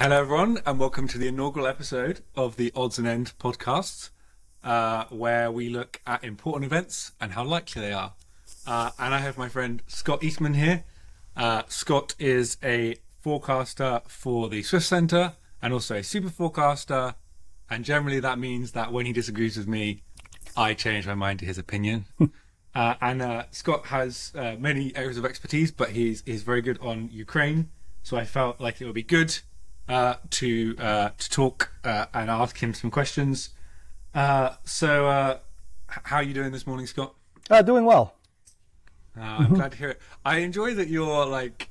Hello, everyone, and welcome to the inaugural episode of the Odds and End podcast, where we look at important events and how likely they are. And I have my friend Scott Eastman here. Scott is a forecaster for the Swift Centre and also a super forecaster. And generally that means that when he disagrees with me, I change my mind to his opinion. And Scott has many areas of expertise, but he's very good on Ukraine. So I felt like it would be good to talk and ask him some questions. So how are you doing this morning, Scott? Doing well. I'm glad to hear it. I enjoy that you're like,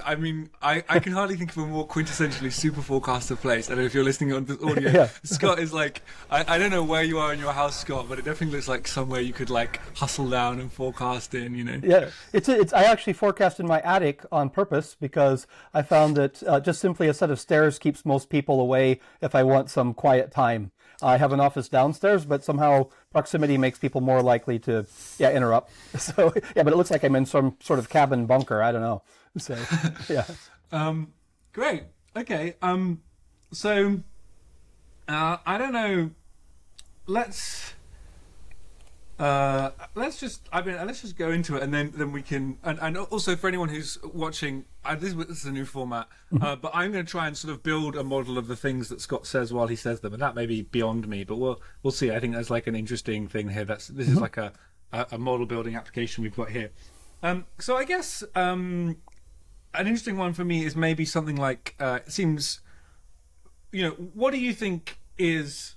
I mean, I can hardly think of a more quintessentially super forecaster place. I don't know if you're listening on this audio. Yeah. Scott is like, I don't know where you are in your house, Scott, but it definitely looks like somewhere you could like hustle down and forecast in, you know? Yeah, it's. I actually forecast in my attic on purpose because I found that just simply a set of stairs keeps most people away if I want some quiet time. I have an office downstairs, but somehow proximity makes people more likely to, interrupt. So, yeah, but it looks like I'm in some sort of cabin bunker. I don't know. So, yeah. Great. Okay. So, I don't know. Let's just go into it, and then we can. And also for anyone who's watching, this is a new format. But I'm going to try and sort of build a model of the things that Scott says while he says them, and that may be beyond me, but we'll see. I think that's like an interesting thing here. This is like a model building application we've got here. So I guess an interesting one for me is maybe something like it seems. What do you think is?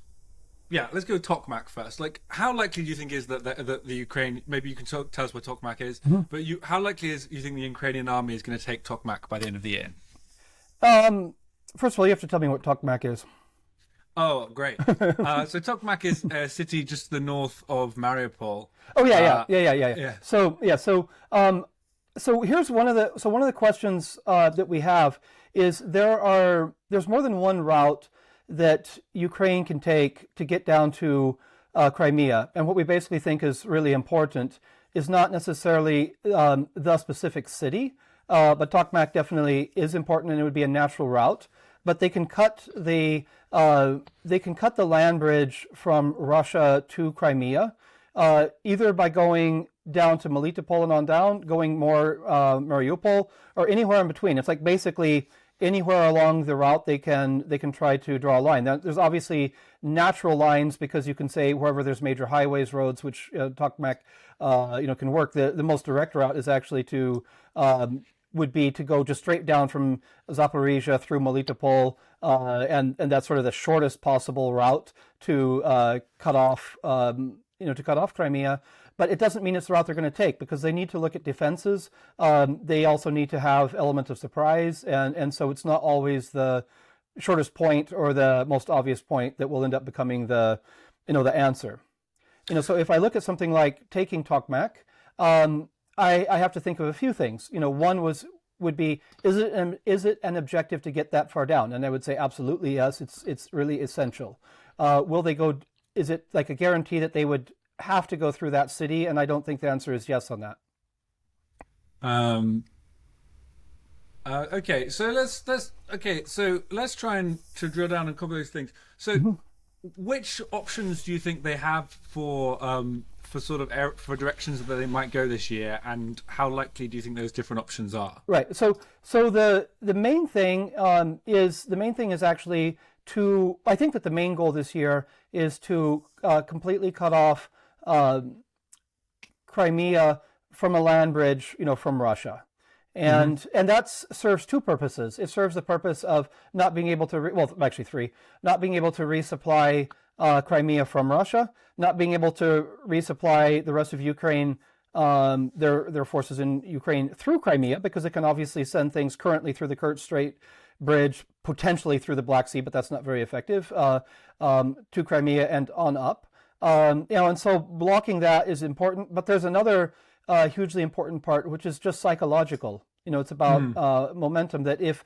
Yeah, let's go Tokmak first. Like, how likely do you think is that the Ukraine? Maybe you can tell us where Tokmak is. But how likely is you think the Ukrainian army is going to take Tokmak by the end of the year? First of all, you have to tell me what Tokmak is. Oh, great. So Tokmak is a city just to the north of Mariupol. Oh yeah. So here's one of the questions that we have is there's more than one route that Ukraine can take to get down to Crimea, and what we basically think is really important is not necessarily the specific city, but Tokmak definitely is important, and it would be a natural route. But they can cut the land bridge from Russia to Crimea, either by going down to Melitopol and on down, going more Mariupol, or anywhere in between. It's like basically anywhere along the route they can try to draw a line. Now, there's obviously natural lines because you can say wherever there's major highways, roads, which Tokmak can work. The most direct route is actually would be to go just straight down from Zaporizhia through Melitopol, and that's sort of the shortest possible route to cut off Crimea. But it doesn't mean it's the route they're going to take because they need to look at defenses. They also need to have element of surprise, and so it's not always the shortest point or the most obvious point that will end up becoming the answer. So if I look at something like taking Tokmak, I have to think of a few things. One would be is it an objective to get that far down? And I would say absolutely yes. It's really essential. Will they go? Is it like a guarantee that they would have to go through that city? And I don't think the answer is yes on that. Okay, so let's try and to drill down on a couple of those things. So, which options do you think they have for for directions that they might go this year, and how likely do you think those different options are? Right. So the main thing is actually to. I think that the main goal this year is to completely cut off Crimea from a land bridge, from Russia. And that serves two purposes. It serves the purpose of not being able to, actually three, not being able to resupply Crimea from Russia, not being able to resupply the rest of Ukraine, their forces in Ukraine through Crimea, because it can obviously send things currently through the Kerch Strait bridge, potentially through the Black Sea, but that's not very effective, to Crimea and on up. And so blocking that is important, but there's another hugely important part, which is just psychological. It's about momentum. That if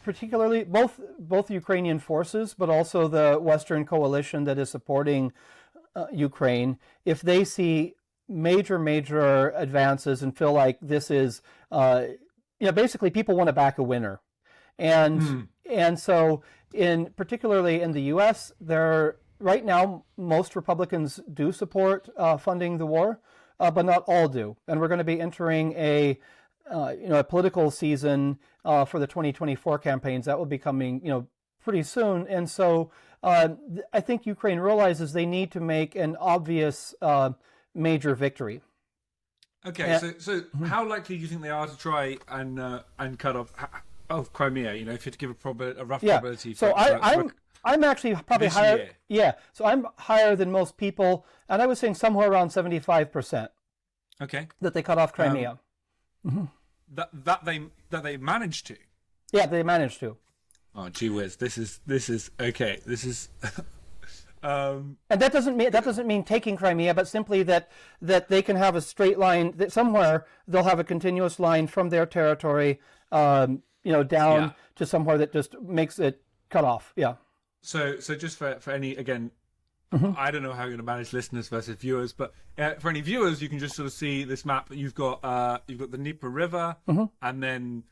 particularly both Ukrainian forces, but also the Western coalition that is supporting Ukraine, if they see major advances and feel like this is, basically people want to back a winner. And so particularly in the U.S., right now most Republicans do support funding the war, but not all do. And we're going to be entering a political season for the 2024 campaigns that will be coming pretty soon. And so I think Ukraine realizes they need to make an obvious major victory. Okay, so how likely do you think they are to try and cut off Crimea? If you had to give a rough probability. So I'm actually probably higher. Year. Yeah, so I'm higher than most people, and I was saying somewhere around 75%. Okay. That they cut off Crimea. That they managed to. Yeah, they managed to. Oh, gee whiz! This is okay. This is. And that doesn't mean taking Crimea, but simply that they can have a straight line. That somewhere they'll have a continuous line from their territory, down to somewhere that just makes it cut off. Yeah. So just for any again, I don't know how you're going to manage listeners versus viewers, but for any viewers, you can just sort of see this map. You've got the Dnieper River, and then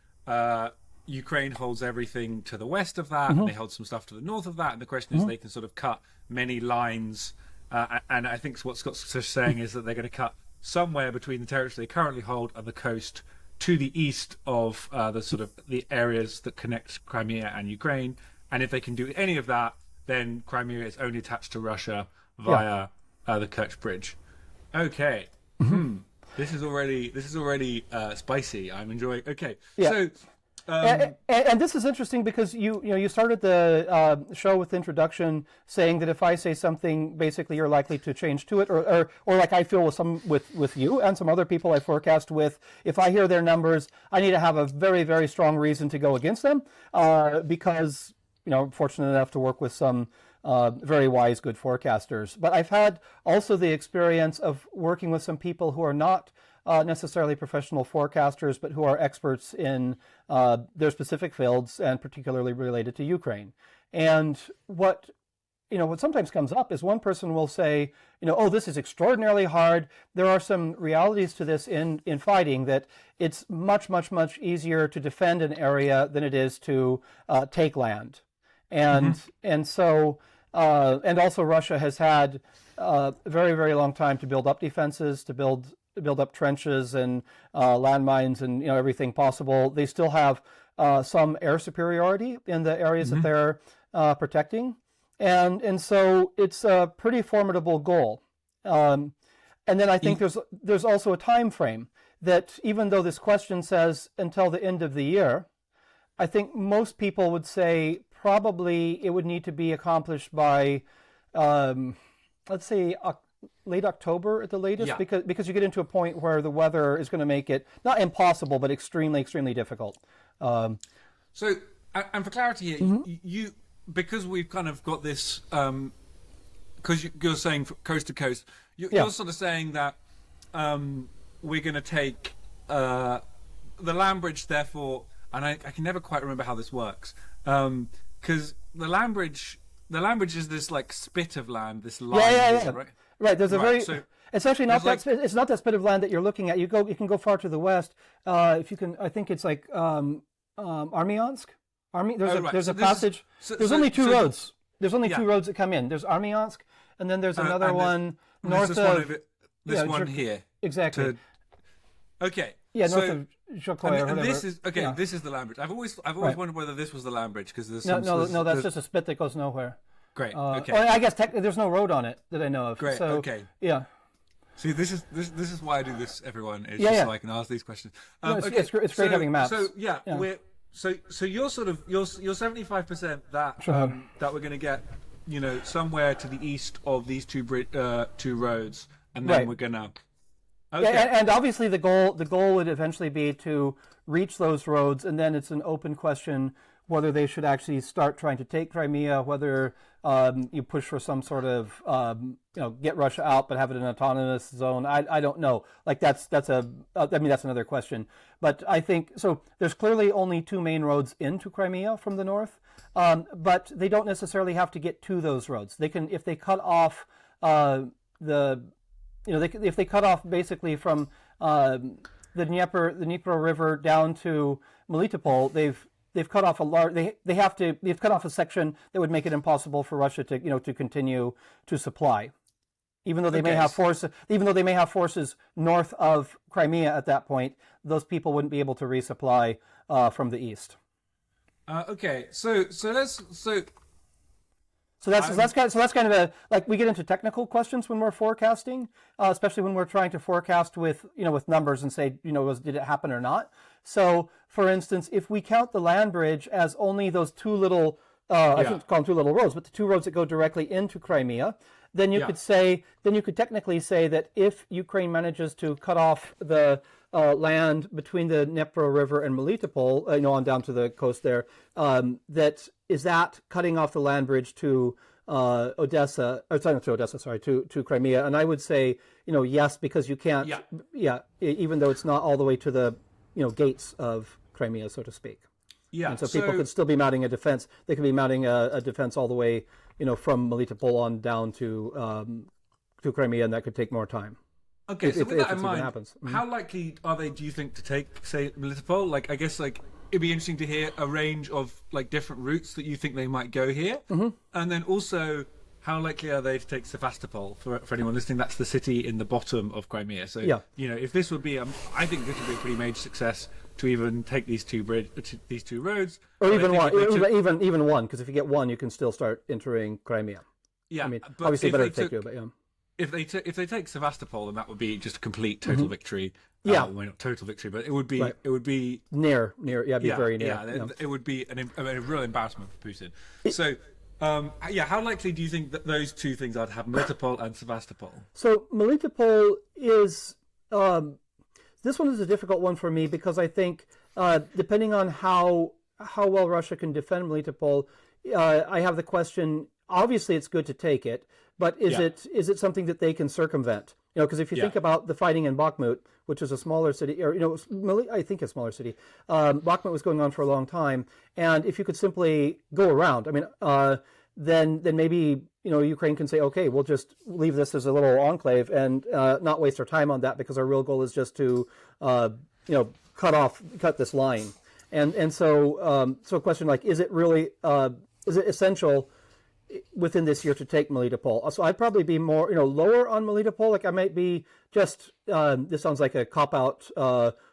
Ukraine holds everything to the west of that, and they hold some stuff to the north of that. And the question is, they can sort of cut many lines, and I think what Scott's saying is that they're going to cut somewhere between the territory they currently hold and the coast to the east of the areas that connect Crimea and Ukraine. And if they can do any of that, then Crimea is only attached to Russia via the Kerch Bridge. Okay. This is already spicy. I'm enjoying. Okay. Yeah. So. And this is interesting because you started the show with the introduction saying that if I say something, basically you're likely to change to it, or like I feel with you and some other people I forecast with. If I hear their numbers, I need to have a very, very strong reason to go against them because I'm fortunate enough to work with some very wise, good forecasters. But I've had also the experience of working with some people who are not necessarily professional forecasters, but who are experts in their specific fields and particularly related to Ukraine. And what sometimes comes up is one person will say, oh, this is extraordinarily hard. There are some realities to this in fighting, that it's much, much, much easier to defend an area than it is to take land. And so also Russia has had a very, very long time to build up defenses, to build up trenches and landmines and everything possible. They still have some air superiority in the areas that they're protecting, and so it's a pretty formidable goal. And then I think there's also a time frame that, even though this question says until the end of the year, I think most people would say probably it would need to be accomplished by let's say late October at the latest, because you get into a point where the weather is going to make it not impossible, but extremely, extremely difficult. So, and for clarity here, you because we've kind of got this, because you're saying coast to coast, you're sort of saying that we're going to take the land bridge, therefore, and I can never quite remember how this works, because the land bridge is this like spit of land, this line, right? Right. There's a it's actually not that. It's not that spit of land that you're looking at. You can go far to the west. If you can, I think it's like Armyansk. There's a passage. There's only two roads. There's only two roads that come in. There's Armyansk, and then there's another one north of this one here. Exactly. Okay. Yeah, north of Zhukoi or whatever. This is This is the land bridge. I've always wondered whether this was the land bridge, because there's no. That's just a spit that goes nowhere. Great. Okay. Well, I guess there's no road on it that I know of. Great. So, okay. Yeah. See, this is why I do this, everyone. Is just so I can ask these questions. It's great having maps. So you're sort of you're 75% that that we're going to get, somewhere to the east of these two roads, and then we're gonna. Okay. Yeah, and obviously the goal would eventually be to reach those roads, and then it's an open question whether they should actually start trying to take Crimea, whether you push for some sort of get Russia out but have it an autonomous zone. I don't know. Like that's another question. But I think so. There's clearly only two main roads into Crimea from the north, but they don't necessarily have to get to those roads. They can, if they cut off if they cut off basically from the Dnieper River down to Melitopol, they've they've cut off a large. They've cut off a section that would make it impossible for Russia to to continue to supply. Even though they may have forces north of Crimea at that point, those people wouldn't be able to resupply from the east. So that's kind of a, like, we get into technical questions when we're forecasting, especially when we're trying to forecast with numbers and say did it happen or not. So for instance, if we count the land bridge as only those two little I shouldn't call them two little roads, but the two roads that go directly into Crimea, then you could technically say that if Ukraine manages to cut off the land between the Dnipro River and Melitopol, on down to the coast there, that cutting off the land bridge to to Crimea. And I would say, yes, because you can't, even though it's not all the way to the, gates of Crimea, so to speak. Yeah. And so people could still be mounting a defense. They could be mounting a defense all the way, from Melitopol on down to Crimea, and that could take more time. Okay, so with that in mind, happens. How likely are they, do you think, to take, say, Melitopol? Like, I guess, like, it'd be interesting to hear a range of, like, different routes that you think they might go here. Mm-hmm. And then also, how likely are they to take Sevastopol? For anyone listening, that's the city in the bottom of Crimea. So, if this would be, I think this would be a pretty major success to even take these two roads. Or even one, because if you get one, you can still start entering Crimea. Yeah, I mean, obviously better to take two, but yeah. If they take Sevastopol, then that would be just a complete total victory. Yeah, well, not total victory, but it would be near. Very near. Yeah, it would be a real embarrassment for Putin. How likely do you think that those two things are to have Melitopol and Sevastopol? So Melitopol is this one is a difficult one for me because I think depending on how well Russia can defend Melitopol, I have the question. Obviously, it's good to take it, but is it something that they can circumvent? Because if you think about the fighting in Bakhmut, which is a smaller city, or I think a smaller city, Bakhmut was going on for a long time, and if you could simply go around, then maybe Ukraine can say, okay, we'll just leave this as a little enclave and not waste our time on that because our real goal is just to cut this line, and so a question like, is it essential within this year to take Melitopol? So I'd probably be more, lower on Melitopol. Like I might be just, this sounds like a cop-out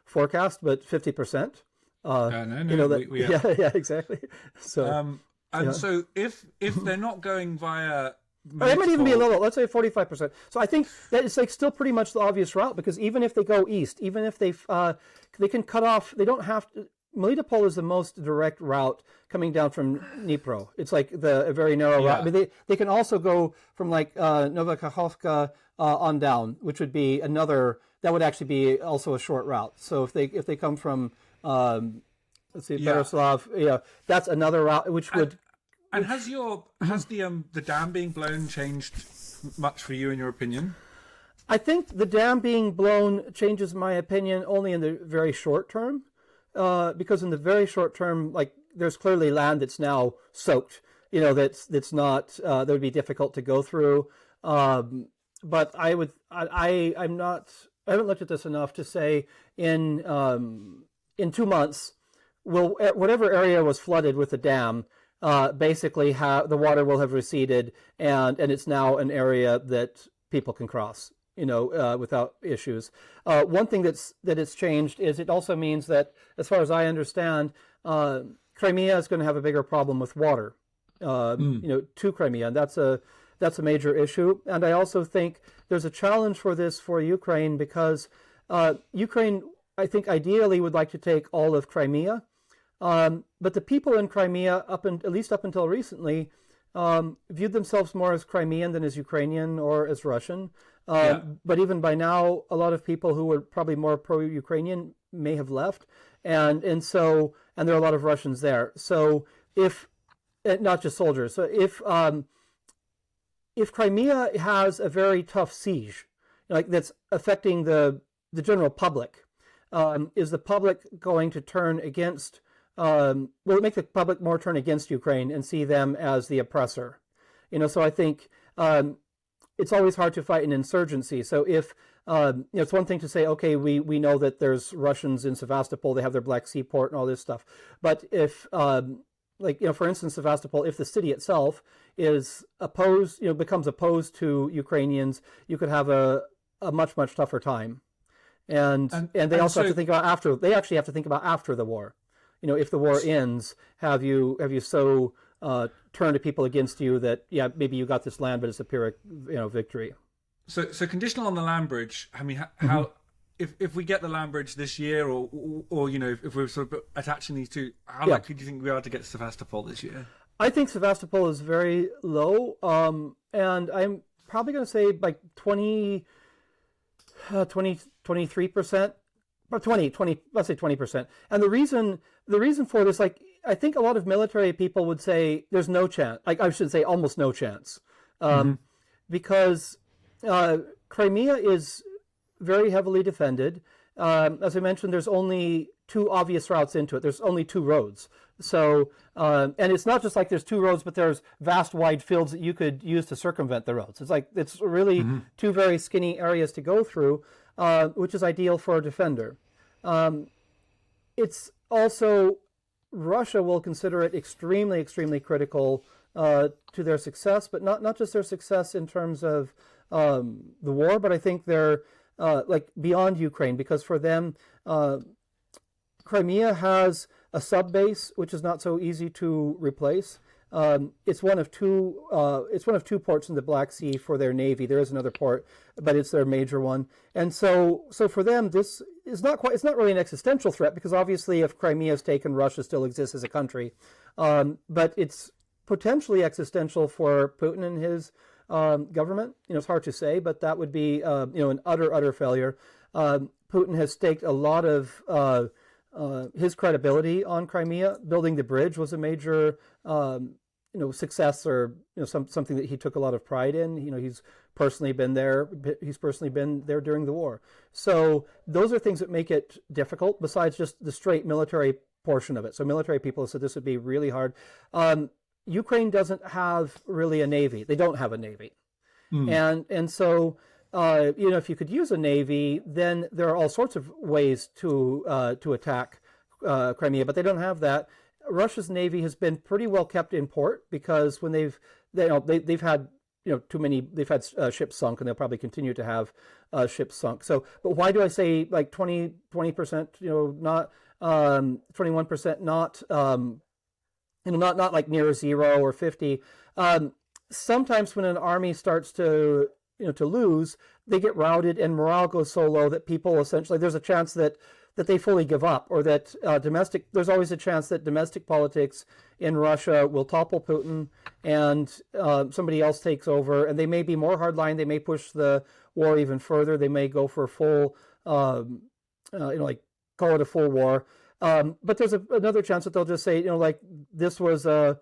forecast, but 50%. Yeah, exactly. So, so if they're not going via Melitopol, it might even be a little, let's say 45%. So I think that it's like still pretty much the obvious route, because even if they go east, even if they can cut off, they don't have to. Melitopol is the most direct route coming down from Dnipro. It's like a very narrow route. I mean, they can also go from like Nova Kakhovka on down, which would be that would actually be also a short route. So if they come from Beroslav, that's another route which would. And has the dam being blown changed much for you, in your opinion? I think the dam being blown changes my opinion only in the very short term. Because in the very short term, like there's clearly land that's now soaked, that's not that would be difficult to go through. But I haven't looked at this enough to say in 2 months, whatever area was flooded with the dam, basically the water will have receded, and it's now an area that people can cross. Without issues. One thing that it's changed is it also means that, as far as I understand, Crimea is going to have a bigger problem with water, to Crimea, and that's a major issue. And I also think there's a challenge for Ukraine because Ukraine, I think, ideally would like to take all of Crimea, but the people in Crimea, at least up until recently, viewed themselves more as Crimean than as Ukrainian or as Russian. But even by now, a lot of people who were probably more pro-Ukrainian may have left, and there are a lot of Russians there. So if not just soldiers, so if Crimea has a very tough siege, like that's affecting the general public, is the public going to turn against? Will it make the public more turn against Ukraine and see them as the oppressor? So I think. It's always hard to fight an insurgency. So if it's one thing to say, okay, we know that there's Russians in Sevastopol, they have their Black Sea port and all this stuff. But if, for instance, Sevastopol, if the city itself is opposed, becomes opposed to Ukrainians, you could have a much, much tougher time. And they also have to think about after. They actually have to think about after the war. If the war ends, have you so turned to people against you that maybe you got this land, but it's a Pyrrhic victory. So conditional on the land bridge. I mean, how if we get the land bridge this year, or if we're sort of attaching these two, how likely do you think we are to get to Sevastopol this year? I think Sevastopol is very low, and I'm probably going to say like 23%, or 20, let's say 20%. And the reason for this, I think a lot of military people would say there's no chance. I should say almost no chance, because Crimea is very heavily defended. As I mentioned, there's only two obvious routes into it. There's only two roads. So, and it's not just like there's two roads, but there's vast wide fields that you could use to circumvent the roads. It's really two very skinny areas to go through, which is ideal for a defender. It's also, Russia will consider it extremely, extremely critical to their success, but not just their success in terms of the war, but I think they're beyond Ukraine, because for them, Crimea has a sub base which is not so easy to replace. It's one of two ports in the Black Sea for their navy. There is another port, but it's their major one. And so for them, this is it's not really an existential threat, because obviously if Crimea is taken, Russia still exists as a country. But it's potentially existential for Putin and his government. It's hard to say, but that would be an utter failure. Putin has staked a lot of his credibility on Crimea. Building the bridge was a major success, or something that he took a lot of pride in. He's personally been there. He's personally been there during the war. So those are things that make it difficult, besides just the straight military portion of it. So military people said this would be really hard. Ukraine doesn't have really a navy. They don't have a navy. And so if you could use a navy, then there are all sorts of ways to attack Crimea, but they don't have that. Russia's navy has been pretty well kept in port, because when they've had too many, they've had ships sunk, and they'll probably continue to have ships sunk. So, but why do I say 20%? Not 21%, not not like near zero or 50. Sometimes when an army starts to lose, they get routed, and morale goes so low that people essentially, there's a chance that they fully give up, or that there's always a chance that domestic politics in Russia will topple Putin, and somebody else takes over, and they may be more hardline. They may push the war even further. They may go for a full, call it a full war. But there's another chance that they'll just say, this was a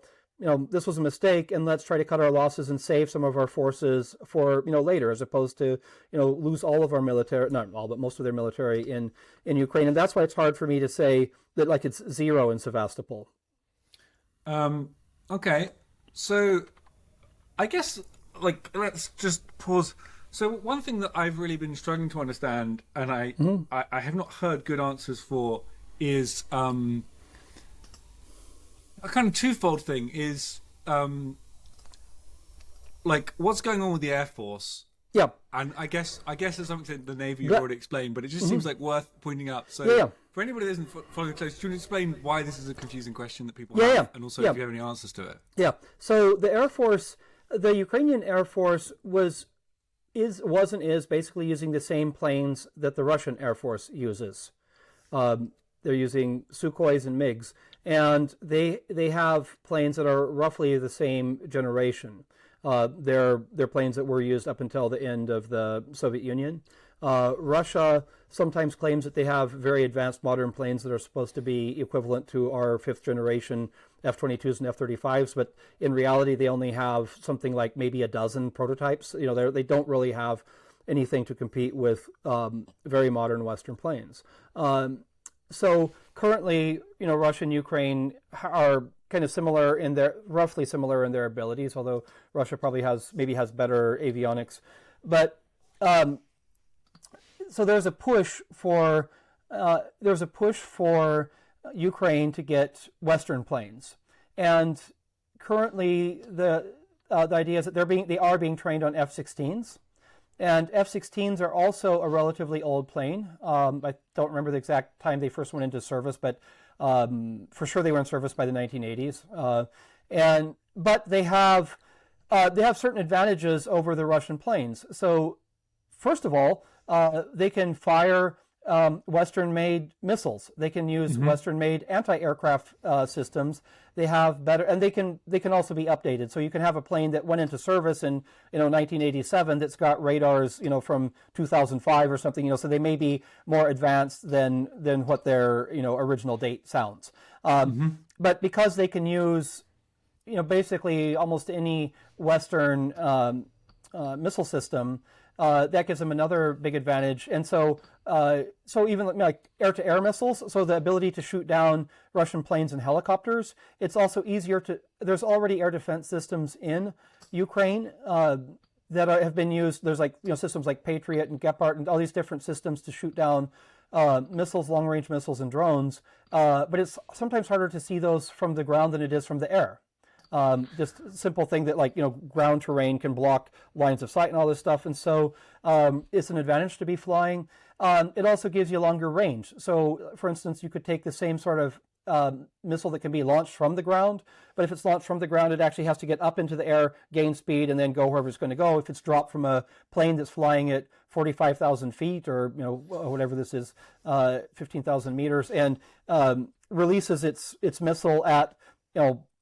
mistake, and let's try to cut our losses and save some of our forces for, later, as opposed to, lose all of our military, not all, but most of their military in Ukraine. And that's why it's hard for me to say that it's zero in Sevastopol. Okay. So I guess, let's just pause. So one thing that I've really been struggling to understand, and I have not heard good answers for, is a kind of twofold thing, is what's going on with the Air Force. Yeah. And I guess there's something to the Navy you've already explained, but it just seems worth pointing out. So for anybody that isn't following close, do you want to explain why this is a confusing question that people have? And also if you have any answers to it. Yeah. So the Air Force, the Ukrainian Air Force was and is basically using the same planes that the Russian Air Force uses. They're using Sukhois and MiGs, and they have planes that are roughly the same generation. They're planes that were used up until the end of the Soviet Union. Russia sometimes claims that they have very advanced modern planes that are supposed to be equivalent to our fifth generation F-22s and F-35s, but in reality they only have something like maybe a dozen prototypes. They don't really have anything to compete with very modern Western planes. So currently, Russia and Ukraine are kind of roughly similar in their abilities, although Russia probably has better avionics. But so there's a push for Ukraine to get Western planes, and currently the idea is that they are being trained on F-16s, and F-16s are also a relatively old plane. I don't remember the exact time they first went into service, but for sure they were in service by the 1980s. But they have certain advantages over the Russian planes. So first of all, they can fire Western-made missiles. They can use Western-made anti-aircraft systems. They have better, and they can also be updated. So you can have a plane that went into service in 1987 that's got radars from 2005 or something. So they may be more advanced than what their original date sounds. But because they can use basically almost any Western missile system, that gives them another big advantage. And so even like air-to-air missiles, so the ability to shoot down Russian planes and helicopters, it's also easier to. There's already air defense systems in Ukraine that have been used. There's systems like Patriot and Gepard and all these different systems to shoot down missiles, long-range missiles, and drones. But it's sometimes harder to see those from the ground than it is from the air. Just a simple thing that ground terrain can block lines of sight and all this stuff. And so it's an advantage to be flying. It also gives you longer range. So for instance, you could take the same sort of missile that can be launched from the ground, but if it's launched from the ground, it actually has to get up into the air, gain speed, and then go wherever it's going to go. If it's dropped from a plane that's flying at 45,000 feet or whatever this is, 15,000 meters, and releases its missile at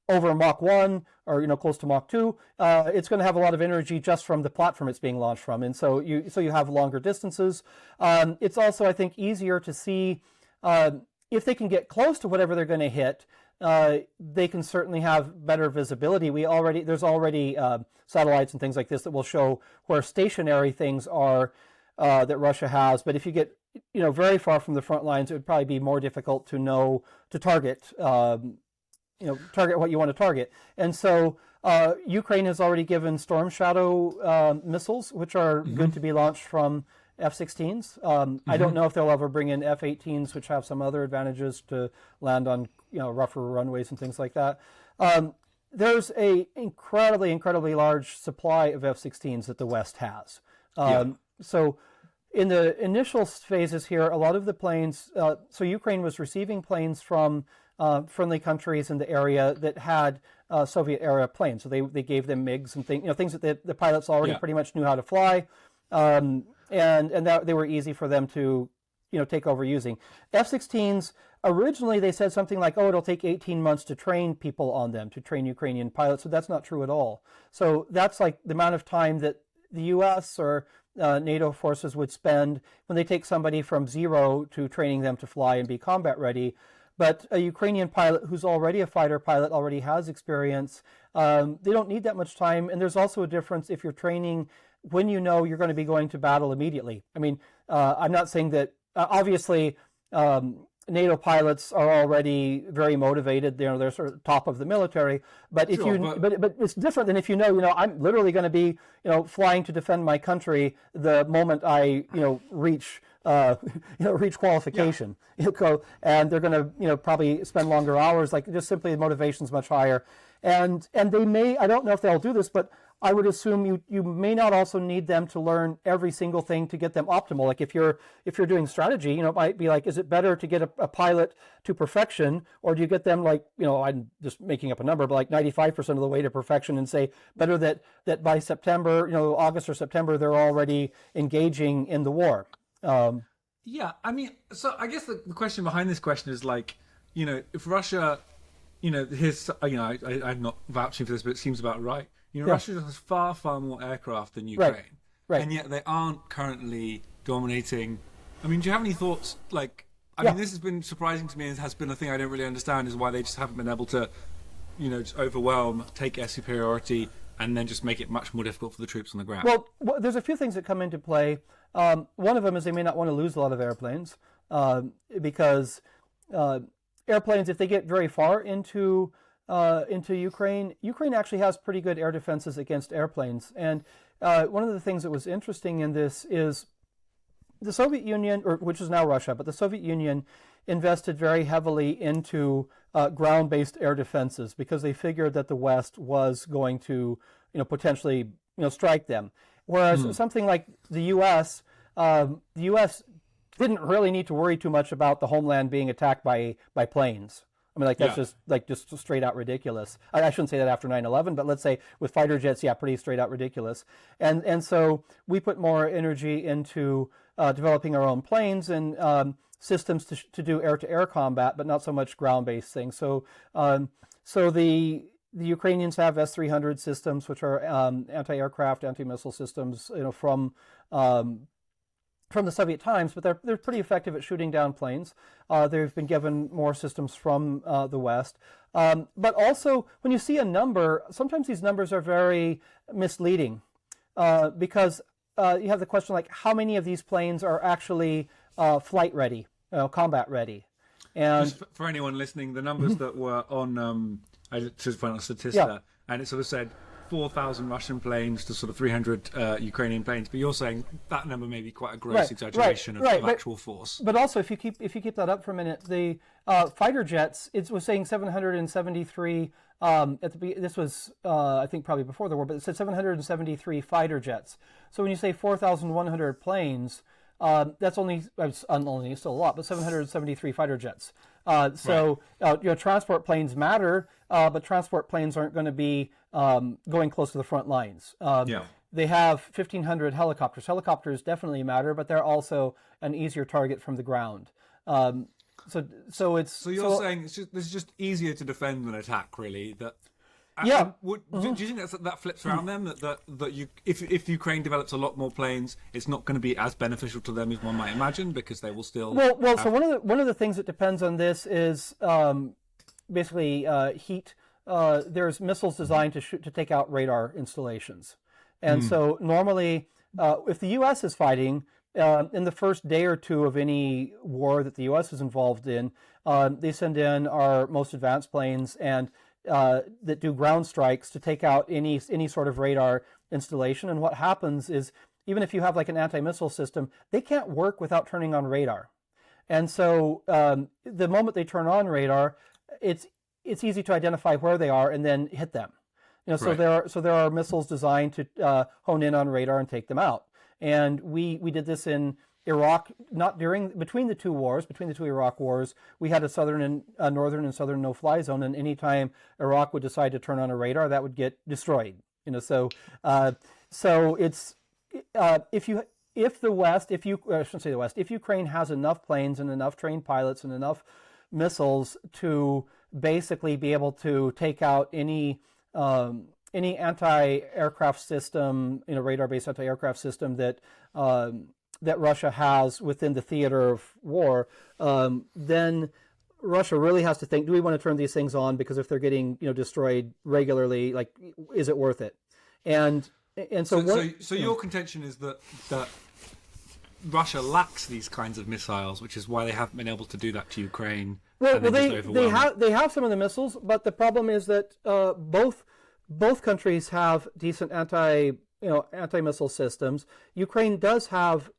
over Mach 1 or close to Mach 2, it's going to have a lot of energy just from the platform it's being launched from, and so you have longer distances. It's also, I think, easier to see if they can get close to whatever they're going to hit. They can certainly have better visibility. There's already satellites and things like this that will show where stationary things are that Russia has. But if you get very far from the front lines, it would probably be more difficult to target. Target what you want to target. And so Ukraine has already given Storm Shadow missiles, which are good to be launched from F-16s. I don't know if they'll ever bring in F-18s, which have some other advantages to land on rougher runways and things like that. There's a incredibly large supply of F-16s that the West has. So in the initial phases here, a lot of the planes, so Ukraine was receiving planes from friendly countries in the area that had Soviet-era planes. So they gave them MiGs and things that the pilots already pretty much knew how to fly, and that they were easy for them to take over using. F-16s, originally they said something like, it'll take 18 months to train people on them, to train Ukrainian pilots. So that's not true at all. So that's like the amount of time that the U.S. or NATO forces would spend when they take somebody from zero to training them to fly and be combat ready. But a Ukrainian pilot who's already a fighter pilot, already has experience, they don't need that much time. And there's also a difference if you're training when you're going to be going to battle immediately. I mean, I'm not saying that, obviously, NATO pilots are already very motivated. They're sort of top of the military. But but it's different than if I'm literally going to be flying to defend my country the moment I reach qualification. And they're going to probably spend longer hours. Just simply the motivation's much higher. And they may, I don't know if they'll do this, but I would assume you may not also need them to learn every single thing to get them optimal. Like if you're doing strategy, it might be like, is it better to get a pilot to perfection, or do you get them I'm just making up a number, but like 95% of the way to perfection, and say better that by September, August or September, they're already engaging in the war. Yeah, I mean, so I guess the question behind this question is if Russia, I'm not vouching for this, but it seems about right. Russia has far, far more aircraft than Ukraine. Right. And yet they aren't currently dominating. I mean, do you have any thoughts? I mean, this has been surprising to me, and has been a thing I don't really understand, is why they just haven't been able to, just overwhelm, take air superiority, and then just make it much more difficult for the troops on the ground. Well, there's a few things that come into play. One of them is they may not want to lose a lot of airplanes, because airplanes, if they get very far into Ukraine actually has pretty good air defenses against airplanes. And one of the things that was interesting in this is the Soviet Union, or which is now Russia, but the Soviet Union invested very heavily into ground-based air defenses because they figured that the West was going to, potentially, strike them. Whereas something like the U.S. didn't really need to worry too much about the homeland being attacked by planes. I mean, that's just straight out ridiculous. I shouldn't say that after 9/11, but let's say with fighter jets, pretty straight out ridiculous. And so we put more energy into developing our own planes and systems to do air-to-air combat, but not so much ground-based things. So the Ukrainians have S-300 systems, which are anti-aircraft, anti-missile systems, from the Soviet times, but they're pretty effective at shooting down planes. They've been given more systems from the West. But also, when you see a number, sometimes these numbers are very misleading because you have the question like, how many of these planes are actually flight ready, combat ready? And just for anyone listening, the numbers that were on, I just found a Statista, and it sort of said 4,000 Russian planes to sort of 300 Ukrainian planes, but you're saying that number may be quite a gross exaggeration of actual force. But also, if you keep that up for a minute, the fighter jets, it was saying 773. This was I think probably before the war, but it said 773 fighter jets. So when you say 4,100 planes, that's only still a lot, but 773 fighter jets. Transport planes matter, but transport planes aren't going to be going close to the front lines. They have 1,500 helicopters. Helicopters definitely matter, but they're also an easier target from the ground. So you're saying it's just easier to defend than attack, really. Do you think that flips around then? That if Ukraine develops a lot more planes, it's not going to be as beneficial to them as one might imagine because they will still. So one of the things that depends on this is basically heat. There's missiles designed to take out radar installations, and so normally, if the U.S. is fighting in the first day or two of any war that the U.S. is involved in, they send in our most advanced planes and that do ground strikes to take out any sort of radar installation. And what happens is, even if you have like an anti-missile system, they can't work without turning on radar. And so the moment they turn on radar, it's easy to identify where they are and then hit them. So there are missiles designed to hone in on radar and take them out. And we did this in Iraq, between the two Iraq wars. We had a northern and southern no-fly zone, and anytime Iraq would decide to turn on a radar, that would get destroyed. So it's if Ukraine has enough planes and enough trained pilots and enough missiles to basically be able to take out any anti-aircraft system, radar-based anti-aircraft system that Russia has within the theater of war, then Russia really has to think, do we want to turn these things on? Because if they're getting destroyed regularly, like, is it worth it? And so your contention is that Russia lacks these kinds of missiles, which is why they haven't been able to do that to Ukraine. They have some of the missiles, but the problem is that both countries have decent anti-missile systems. Ukraine does have.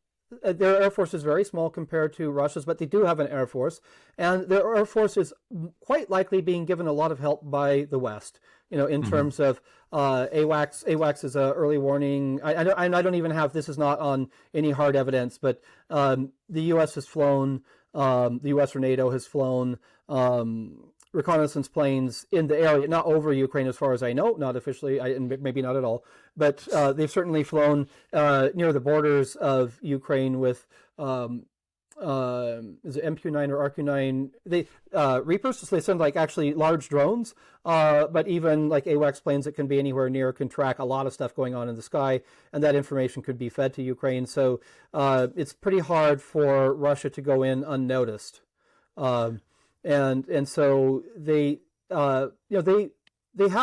Their air force is very small compared to Russia's, but they do have an air force, and their air force is quite likely being given a lot of help by the West. In terms of AWACS. AWACS is a early warning. I don't even have, this is not on any hard evidence, but the U.S. has flown. The U.S. or NATO has flown reconnaissance planes in the area, not over Ukraine as far as I know, not officially, and maybe not at all, but they've certainly flown near the borders of Ukraine with is it MQ-9 or RQ-9? They Reapers, so they send like actually large drones, but even like AWACS planes that can be anywhere near can track a lot of stuff going on in the sky, and that information could be fed to Ukraine. So it's pretty hard for Russia to go in unnoticed. And so they had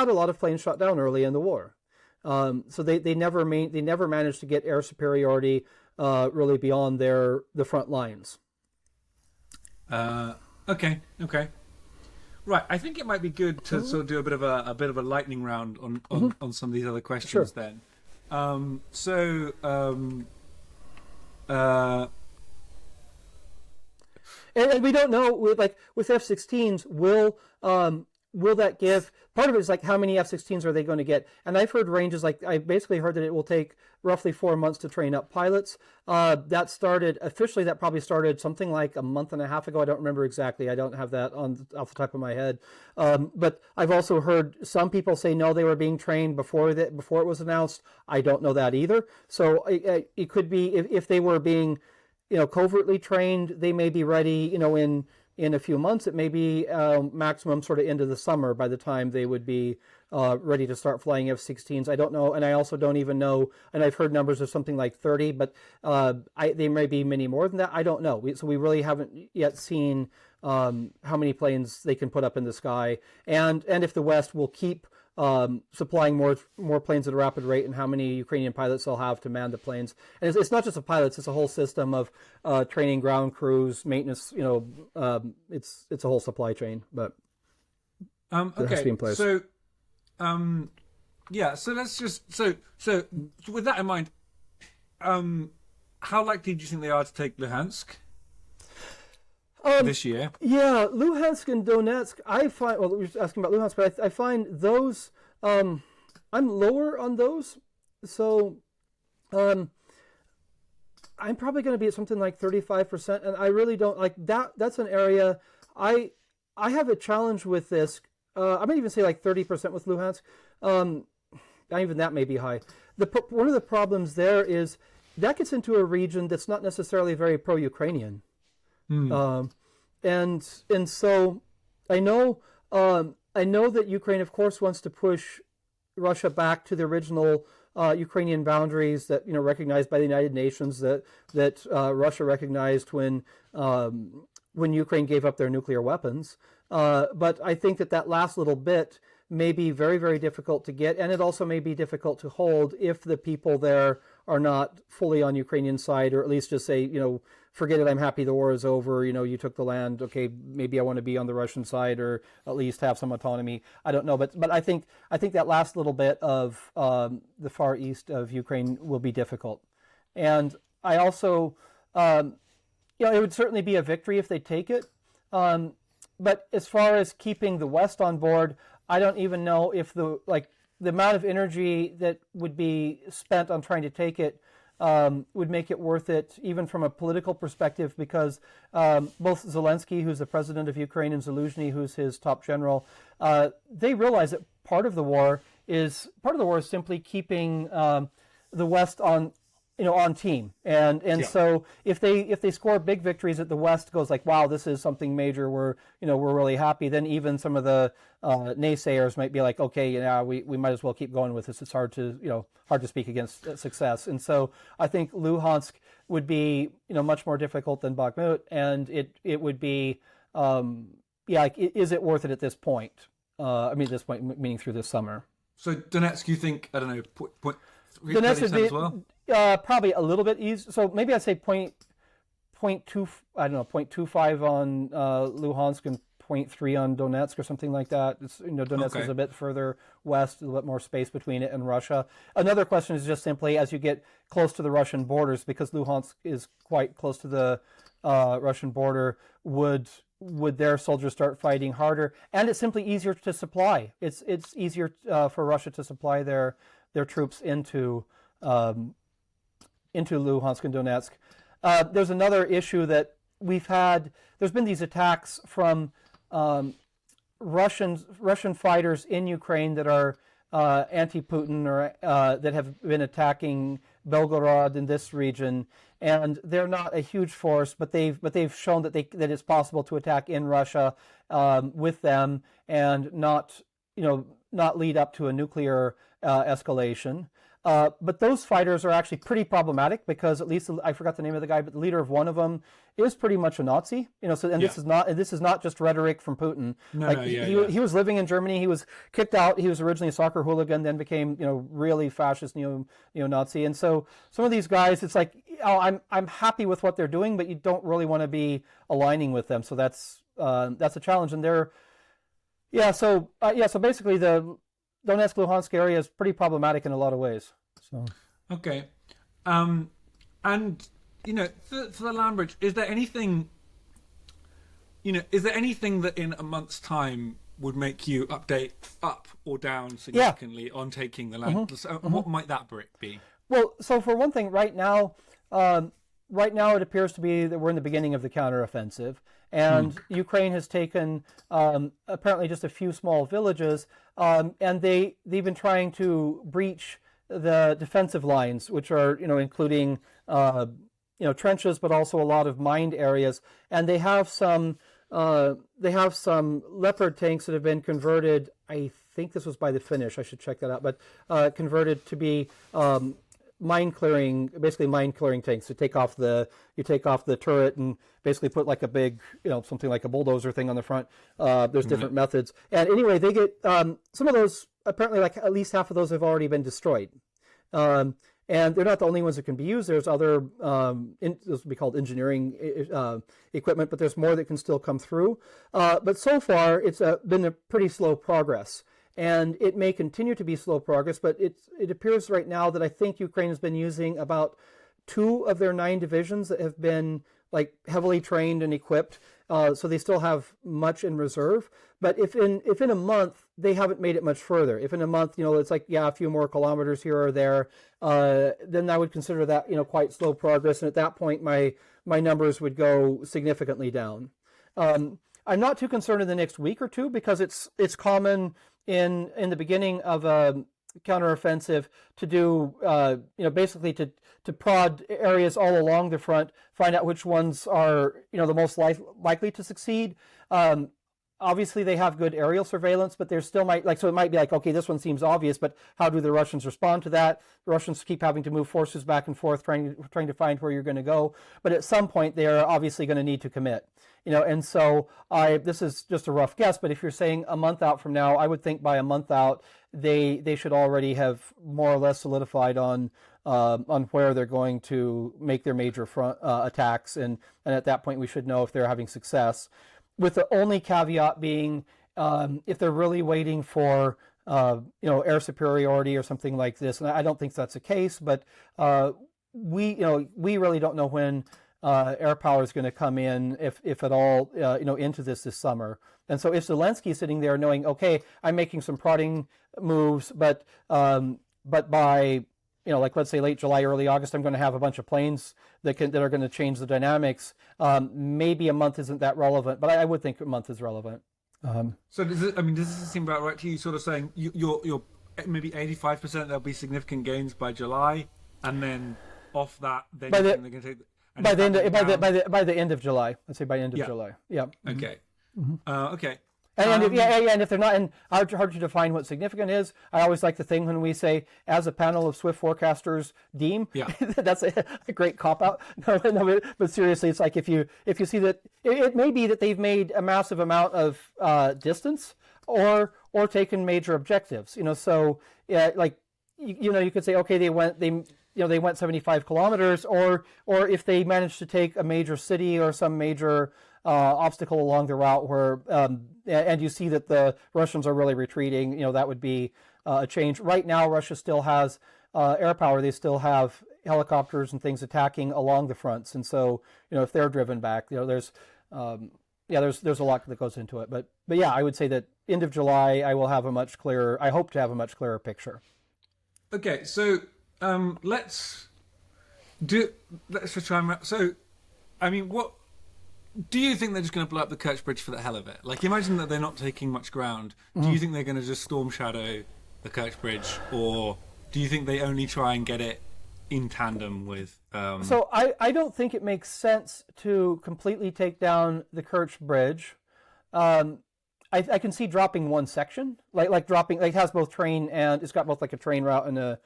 a lot of planes shot down early in the war. So they never managed to get air superiority really beyond the front lines. Okay. Right. I think it might be good to sort of do a bit of a lightning round on some of these other questions. Sure. Then. and we don't know with F-16s will that give, part of it is like how many F-16s are they going to get, and I've heard ranges, like I basically heard that it will take roughly 4 months to train up pilots. That probably started something like a month and a half ago. I don't remember exactly, I don't have that off the top of my head, but I've also heard some people say no, they were being trained before it was announced. I don't know that either, so it could be if they were being covertly trained, they may be ready in a few months. It may be maximum sort of into the summer by the time they would be ready to start flying F-16s. I don't know, and I also don't even know, and I've heard numbers of something like 30, but they may be many more than that. I don't know. So we really haven't yet seen how many planes they can put up in the sky, and if the West will keep supplying more planes at a rapid rate, and how many Ukrainian pilots they'll have to man the planes. And it's not just the pilots; it's a whole system of training, ground crews, maintenance. It's a whole supply chain. But okay, it has to be in place. So so let's just so with that in mind, how likely do you think they are to take Luhansk this year? Yeah, Luhansk and Donetsk, I find, well, we were asking about Luhansk, but I find those, I'm lower on those. So I'm probably going to be at something like 35%, and I really don't like that. That's an area I have a challenge with this. I might even say like 30% with Luhansk. Even that may be high. One of the problems there is that gets into a region that's not necessarily very pro-Ukrainian. And so I know that Ukraine, of course, wants to push Russia back to the original Ukrainian boundaries that recognized by the United Nations, that Russia recognized when Ukraine gave up their nuclear weapons. But I think that last little bit may be very, very difficult to get, and it also may be difficult to hold if the people there are not fully on Ukrainian side, or at least just say, forget it, I'm happy the war is over, you took the land, okay, maybe I want to be on the Russian side, or at least have some autonomy. I don't know, but I think that last little bit of the far east of Ukraine will be difficult. And I also, it would certainly be a victory if they take it. But as far as keeping the West on board, I don't even know if the amount of energy that would be spent on trying to take it would make it worth it, even from a political perspective, because both Zelensky, who's the president of Ukraine, and Zaluzhny, who's his top general, they realize that part of the war is simply keeping the West on team, and so if they score big victories, that the West goes like, wow, this is something major, we're really happy, then even some of the naysayers might be like, okay, we might as well keep going with this. It's hard to speak against success. And so I think Luhansk would be much more difficult than Bakhmut, and it would be is it worth it at this point? At this point, meaning through this summer. So Donetsk, you think, I don't know, point Donetsk would be as well? Probably a little bit easy. So maybe I'd say 0.25 on Luhansk and 0.3 on Donetsk or something like that. It's, Donetsk is a bit further west, a little bit more space between it and Russia. Another question is just simply as you get close to the Russian borders, because Luhansk is quite close to the Russian border, would their soldiers start fighting harder? And it's simply easier to supply. It's easier for Russia to supply their troops into Luhansk and Donetsk. There's another issue that we've had. There's been these attacks from Russian fighters in Ukraine that are anti-Putin, or that have been attacking Belgorod in this region, and they're not a huge force, but they've shown that it's possible to attack in Russia with them and not lead up to a nuclear escalation. But those fighters are actually pretty problematic, because at least I forgot the name of the guy, but the leader of one of them is pretty much a Nazi. This is not just rhetoric from Putin. He was living in Germany. He was kicked out. He was originally a soccer hooligan, then became really fascist neo-Nazi. And so some of these guys, it's like, I'm happy with what they're doing, but you don't really want to be aligning with them. So that's a challenge. And so basically the Donetsk, Luhansk area is pretty problematic in a lot of ways. So okay, and for the land bridge, is there anything is there anything that in a month's time would make you update up or down significantly on taking the land? So what might that be? Well, so for one thing, right now it appears to be that we're in the beginning of the counteroffensive, and Ukraine has taken apparently just a few small villages, and they've been trying to breach the defensive lines, which are including trenches, but also a lot of mined areas, and they have some Leopard tanks that have been converted. I think this was by the Finnish. I should check that out, but converted to be basically mine clearing tanks. You take off the turret and basically put like a big, something like a bulldozer thing on the front. There's different methods. And anyway, they get some of those. Apparently, like at least half of those have already been destroyed. And they're not the only ones that can be used. There's other, this would be called engineering equipment, but there's more that can still come through. But so far, it's been a pretty slow progress. And it may continue to be slow progress, but it appears right now that I think Ukraine has been using about 2 of their 9 divisions that have been like heavily trained and equipped. So they still have much in reserve. But if in a month they haven't made it much further, if in a month it's like a few more kilometers here or there, then I would consider that quite slow progress. And at that point, my numbers would go significantly down. I'm not too concerned in the next week or two because it's common in the beginning of a counteroffensive to do basically to prod areas all along the front, find out which ones are the most likely to succeed. Obviously, they have good aerial surveillance, but there still might so it might be like, okay, this one seems obvious, but how do the Russians respond to that? The Russians keep having to move forces back and forth, trying to find where you're going to go. But at some point, they are obviously going to need to commit. And so this is just a rough guess, but if you're saying a month out from now, I would think by a month out, they should already have more or less solidified on where they're going to make their major front attacks, and at that point we should know if they're having success. With the only caveat being if they're really waiting for air superiority or something like this, and I don't think that's the case, but we really don't know when air power is going to come in, if at all, into this summer. And so if Zelensky's sitting there knowing, okay, I'm making some prodding moves, but by let's say late July, early August, I'm going to have a bunch of planes that are going to change the dynamics. Maybe a month isn't that relevant, but I would think a month is relevant. So does this seem about right to you? Sort of saying you're maybe 85% there'll be significant gains by July, and then off that, then they're going to take. By the end of July, let's say by end of July. Yeah. Okay. Okay. And if they're not, and hard to define what significant is. I always like the thing when we say, as a panel of Swift forecasters deem. Yeah. That's a great cop out. No, but seriously, it's like if you see that it may be that they've made a massive amount of distance or taken major objectives. So you could say, okay, they went 75 kilometers, or if they managed to take a major city or some major obstacle along the route where, and you see that the Russians are really retreating, that would be a change. Right now, Russia still has air power. They still have helicopters and things attacking along the fronts, and so if they're driven back, there's a lot that goes into it. But yeah, I would say that end of July, I hope to have a much clearer picture. Okay, so let's just try and. So, what do you think they're just going to blow up the Kerch Bridge for the hell of it? Like, imagine that they're not taking much ground. Do you think they're going to just storm shadow the Kerch Bridge, or do you think they only try and get it in tandem with? So I don't think it makes sense to completely take down the Kerch Bridge. I can see dropping one section, like dropping, like it has both train and it's got both like a train route and a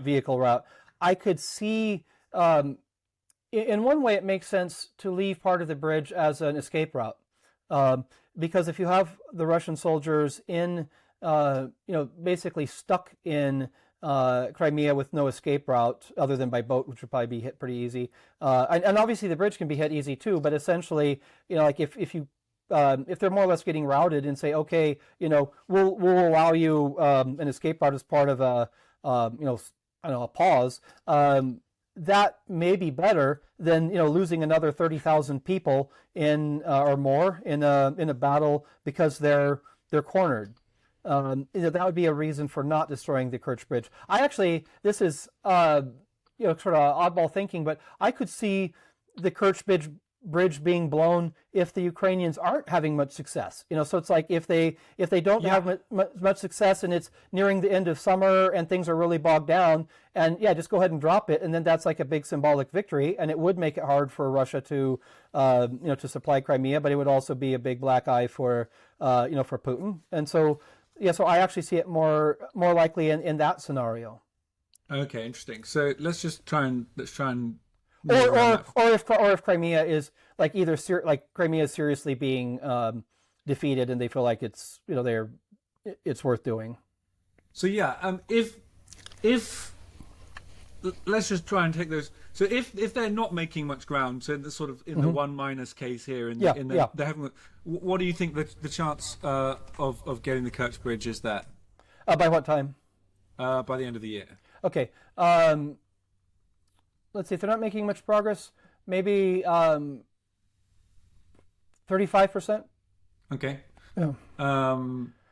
vehicle route. I could see, in one way, it makes sense to leave part of the bridge as an escape route, because if you have the Russian soldiers in, basically stuck in Crimea with no escape route other than by boat, which would probably be hit pretty easy, and obviously the bridge can be hit easy too. But essentially, like if they're more or less getting routed and say, okay, we'll allow you an escape route as part of a pause. that may be better than losing another 30,000 people in or more in a battle because they're cornered. That would be a reason for not destroying the Kerch Bridge. This is sort of oddball thinking, but I could see the Kerch Bridge being blown if the Ukrainians aren't having much success. So it's like if they don't have much success and it's nearing the end of summer and things are really bogged down, and just go ahead and drop it, and then that's like a big symbolic victory, and it would make it hard for Russia to to supply Crimea, but it would also be a big black eye for for Putin. And so so I actually see it more likely in that scenario. Okay, interesting. So let's try and or if Crimea is like Crimea is seriously being defeated and they feel like it's it's worth doing. So if let's just try and take those. So if they're not making much ground, so in the sort of the 1- case here, they haven't. What do you think the chance of getting the Kerch Bridge is that? By what time? By the end of the year. Okay. Let's see. If they're not making much progress, maybe 35%. Okay. Yeah.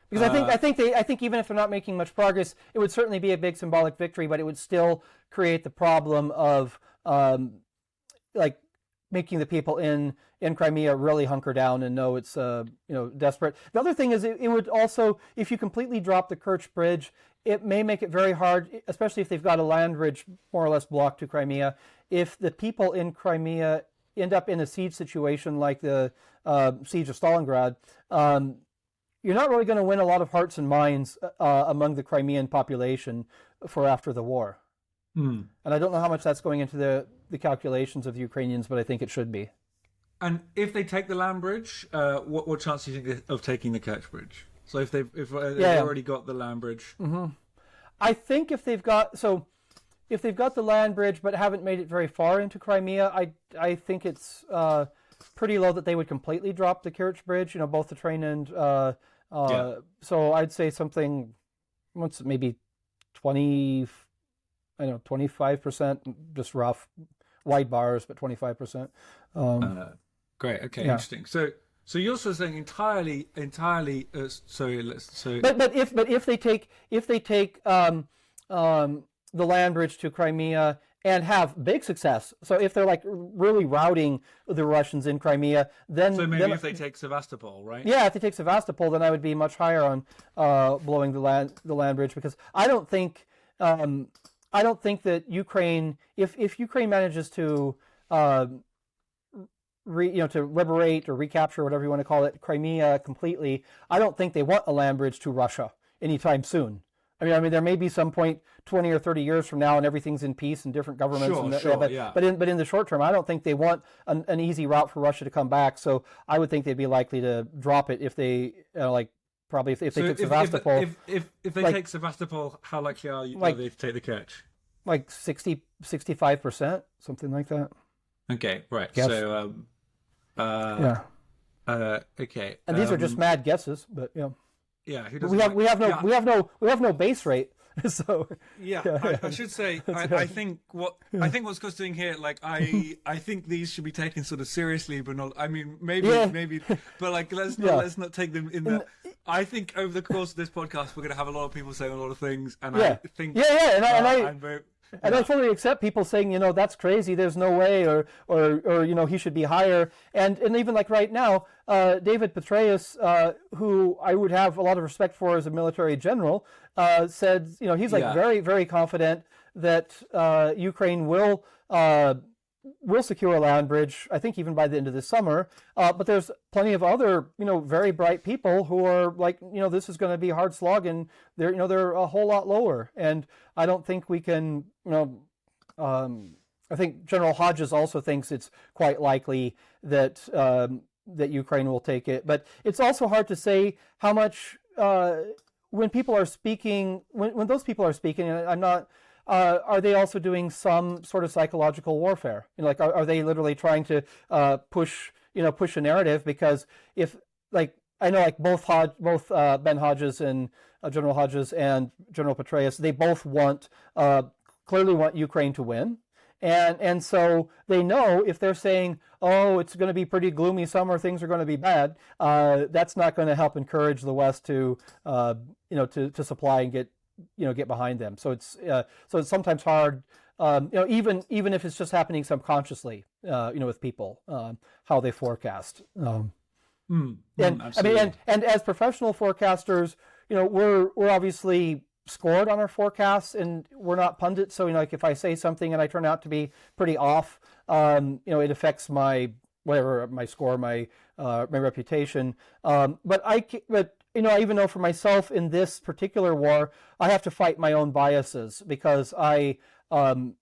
Because I think even if they're not making much progress, it would certainly be a big symbolic victory, but it would still create the problem of making the people in Crimea really hunker down and know it's desperate. The other thing is it would also, if you completely drop the Kerch Bridge, it may make it very hard, especially if they've got a land bridge more or less blocked to Crimea. If the people in Crimea end up in a siege situation like the siege of Stalingrad, you're not really going to win a lot of hearts and minds among the Crimean population for after the war. And I don't know how much that's going into the calculations of the Ukrainians, but I think it should be. And if they take the land bridge, what chance do you think of taking the Kerch Bridge? So if they've already got the land bridge, I think if they've got the land bridge but haven't made it very far into Crimea, I think it's pretty low that they would completely drop the Kerch Bridge. Both the train and so I'd say something, maybe 25%, just rough, wide bars, but 25%. Great. Okay. Interesting. So you're sort of saying entirely. But if they take the land bridge to Crimea and have big success, so if they're like really routing the Russians in Crimea, then if they take Sevastopol, right? Yeah, if they take Sevastopol, then I would be much higher on blowing the land bridge, because I don't think that Ukraine, if Ukraine manages to to liberate or recapture, whatever you want to call it, Crimea completely, I don't think they want a land bridge to Russia anytime soon. I mean, there may be some point 20 or 30 years from now, and everything's in peace and different governments. But in the short term, I don't think they want an easy route for Russia to come back. So I would think they'd be likely to drop it if they probably if they took Sevastopol. If they take Sevastopol, how likely are they to take the Kerch? Like 65%, something like that. Okay, right. Yes. So okay. And these are just mad guesses, but yeah. We have no base rate. So I should say I think what Scott's doing here, I think these should be taken sort of seriously, but not. I mean, maybe, but let's not take them in that. I think over the course of this podcast, we're going to have a lot of people saying a lot of things, and I think and I fully accept people saying, that's crazy, there's no way, or he should be higher. And even like right now, David Petraeus, who I would have a lot of respect for as a military general, said, he's very, very confident that Ukraine will secure a land bridge, I think even by the end of this summer. But there's plenty of other, very bright people who are like, this is going to be a hard slog, and they're a whole lot lower. And I don't think we can, I think General Hodges also thinks it's quite likely that that Ukraine will take it. But it's also hard to say how much when people are speaking, when those people are speaking, and I'm not. Are they also doing some sort of psychological warfare? Are they literally trying to push a narrative? Because if I know both Ben Hodges and General Hodges and General Petraeus, they both clearly want Ukraine to win, And so they know if they're saying, oh, it's going to be pretty gloomy summer, things are going to be bad, that's not going to help encourage the West to to supply and get behind them. So it's sometimes hard, even if it's just happening subconsciously, with people, how they forecast. Absolutely. And as professional forecasters, we're obviously scored on our forecasts, and we're not pundits. So like if I say something and I turn out to be pretty off, it affects my score, my reputation. But I even know for myself in this particular war, I have to fight my own biases because I think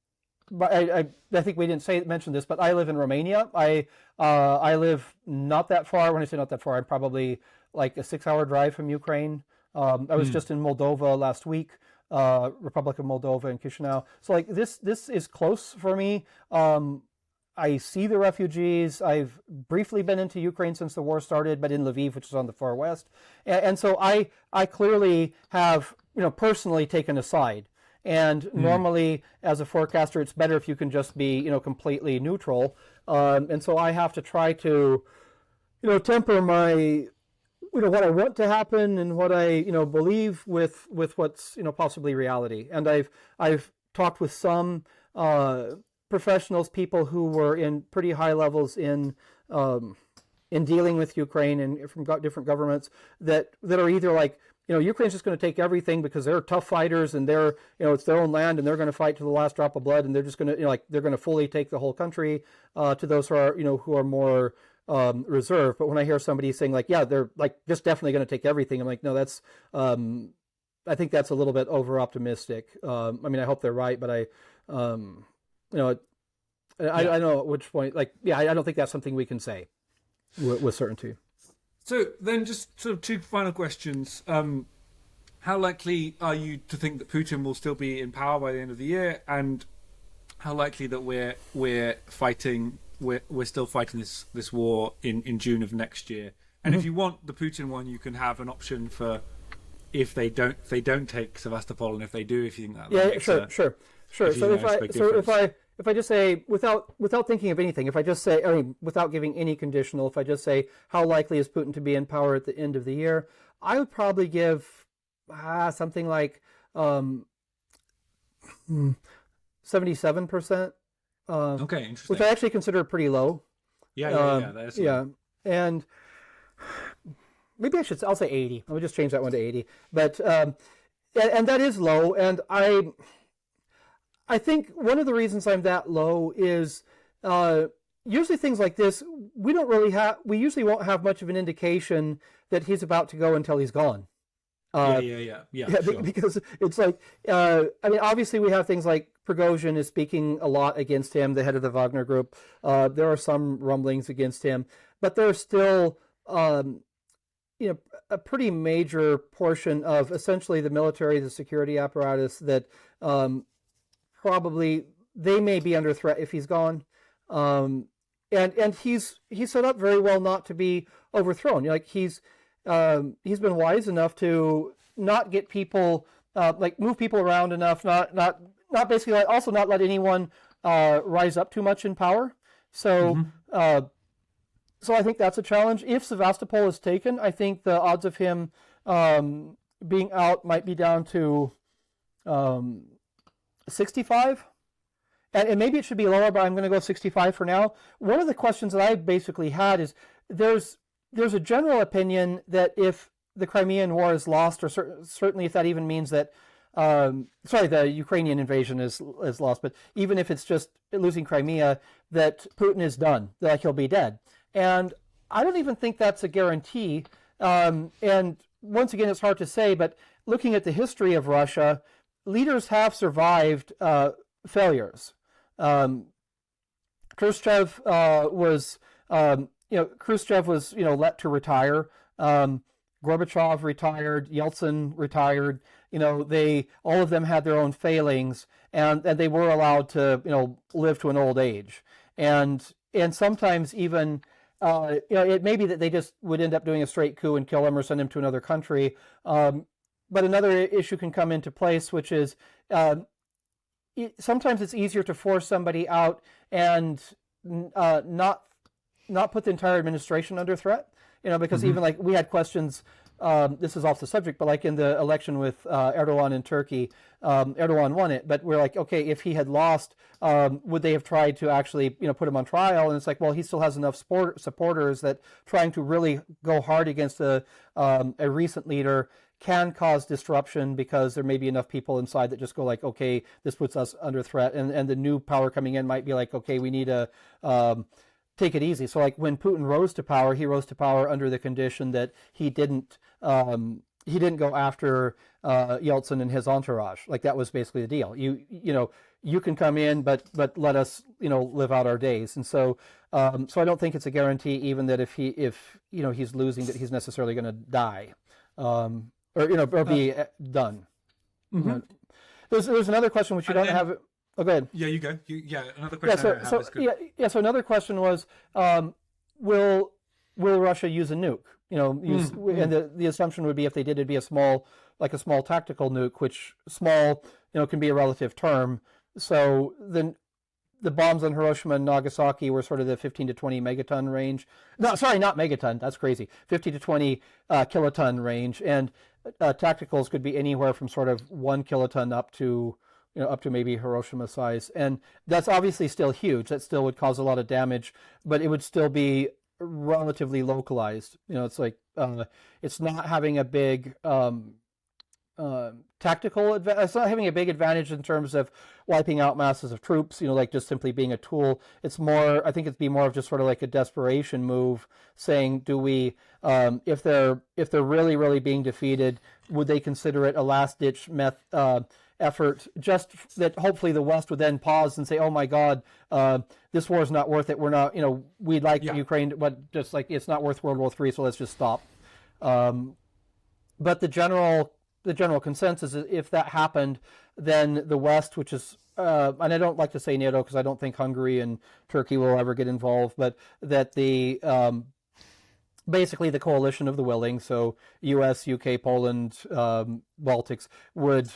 we didn't mention this, but I live in Romania. I live not that far. When I say not that far, I'm probably like a 6-hour drive from Ukraine. I was just in Moldova last week, Republic of Moldova and Chisinau. So like this is close for me. I see the refugees. I've briefly been into Ukraine since the war started, but in Lviv, which is on the far west. And so I clearly have, personally taken a side. And normally, as a forecaster, it's better if you can just be, completely neutral. And so I have to try to, temper my, what I want to happen and what I, believe with what's, possibly reality. And I've talked with some professionals, people who were in pretty high levels in dealing with Ukraine and from different governments that are either like, Ukraine's just going to take everything because they're tough fighters and they're, it's their own land and they're going to fight to the last drop of blood and they're just going to, they're going to fully take the whole country, to those who are more reserved. But when I hear somebody saying like, yeah, they're like just definitely going to take everything, I'm like, no, that's, I think that's a little bit over optimistic. I mean, I hope they're right, but I don't know at which point, I don't think that's something we can say with certainty. So then just sort of two final questions. How likely are you to think that Putin will still be in power by the end of the year? And how likely that we're still fighting this war in June of next year? And if you want the Putin one, you can have an option for if they don't take Sevastopol, and if they do, if you think that sure. So if I just say without thinking of anything, if I just say, without giving any conditional, if I just say how likely is Putin to be in power at the end of the year, I would probably give something like 77%. Okay, interesting. Which I actually consider pretty low. Yeah. And maybe I'll say 80. I'll just change that one to 80. But and that is low. And I think one of the reasons I'm that low is usually things like this, we usually won't have much of an indication that he's about to go until he's gone. Sure. Because it's like, obviously we have things like Prigozhin is speaking a lot against him, the head of the Wagner group. There are some rumblings against him, but there's still, a pretty major portion of essentially the military, the security apparatus that probably they may be under threat if he's gone. And he's set up very well not to be overthrown. He's been wise enough to not get people move people around enough, not basically also not let anyone rise up too much in power. So so I think that's a challenge. If Sevastopol is taken, I think the odds of him being out might be down to 65. And maybe it should be lower, but I'm going to go 65 for now. One of the questions that I basically had is there's a general opinion that if the Crimean War is lost, or certainly if that even means that, the Ukrainian invasion is lost, but even if it's just losing Crimea, that Putin is done, that he'll be dead. And I don't even think that's a guarantee. And once again, it's hard to say, but looking at the history of Russia, leaders have survived failures. Khrushchev was let to retire. Gorbachev retired. Yeltsin retired. All of them had their own failings, and they were allowed to live to an old age. And sometimes even it may be that they just would end up doing a straight coup and kill him or send him to another country. But another issue can come into place, which is sometimes it's easier to force somebody out and not put the entire administration under threat. Because even like we had questions. This is off the subject, but like in the election with Erdogan in Turkey, Erdogan won it, but we're like, okay, if he had lost, would they have tried to actually, put him on trial? And it's like, well, he still has enough supporters that trying to really go hard against a recent leader can cause disruption, because there may be enough people inside that just go like, okay, this puts us under threat, and the new power coming in might be like, okay, we need to take it easy. So like when Putin rose to power, he rose to power under the condition that he didn't go after Yeltsin and his entourage. Like that was basically the deal. You can come in, but let us live out our days. And so I don't think it's a guarantee even that if he's losing, that he's necessarily going to die. Or be done. Mm-hmm. There's another question which you don't have. Oh, go ahead. Yeah, you go. Another question. So another question was, will Russia use a nuke? And the assumption would be if they did, it'd be a small tactical nuke, which small, can be a relative term. So then the bombs on Hiroshima and Nagasaki were sort of the 15 to 20 megaton range. No, sorry, not megaton. That's crazy. 50 to 20 kiloton range, and tacticals could be anywhere from sort of 1 kiloton up to maybe Hiroshima size. And that's obviously still huge. That still would cause a lot of damage, but it would still be relatively localized. It's like it's not having a big tactical advantage. It's not having a big advantage in terms of wiping out masses of troops, like just simply being a tool. It's more, I think it'd be more of just sort of like a desperation move, saying, do we, if they're really, really being defeated, would they consider it a last ditch effort, just that hopefully the West would then pause and say, oh my God, this war is not worth it. We're not, we'd like Ukraine, but just like, it's not worth World War III, so let's just stop. But the general consensus is if that happened, then the West, which is, and I don't like to say NATO because I don't think Hungary and Turkey will ever get involved, but that the basically the coalition of the willing, so US, UK, Poland, Baltics, would